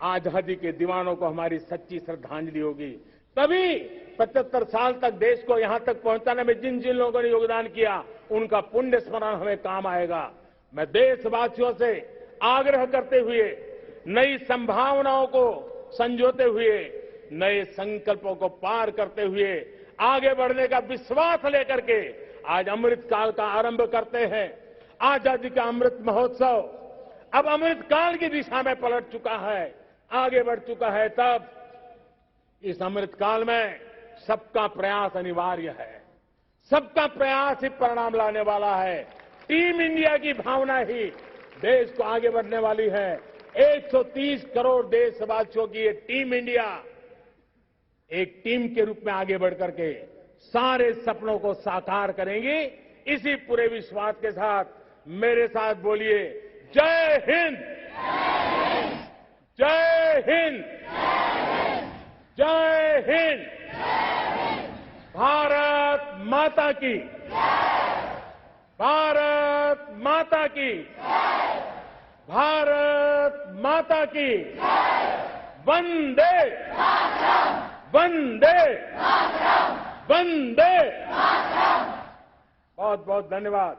आजादी के दीवानों को हमारी सच्ची श्रद्धांजलि होगी। तभी 75 साल तक देश को यहां तक पहुंचाने में जिन जिन लोगों ने योगदान किया, उनका पुण्य स्मरण हमें काम आएगा। मैं देशवासियों से आग्रह करते हुए, नई संभावनाओं को संजोते हुए, नए संकल्पों को पार करते हुए, आगे बढ़ने का विश्वास लेकर के आज अमृत काल का आरंभ करते हैं। आजादी का अमृत महोत्सव अब अमृत काल की दिशा में पलट चुका है, आगे बढ़ चुका है। तब इस अमृत काल में सबका प्रयास अनिवार्य है। सबका प्रयास ही परिणाम लाने वाला है। टीम इंडिया की भावना ही देश को आगे बढ़ने वाली है। 130 करोड़ देशवासियों की ये टीम इंडिया एक टीम के रूप में आगे बढ़ करके सारे सपनों को साकार करेंगी। इसी पूरे विश्वास के साथ मेरे साथ बोलिए, जय हिंद, जय हिंद, जय हिंद। भारत माता की, भारत माता की, भारत माता की। वंदे, वंदे, वंदे। बहुत बहुत धन्यवाद।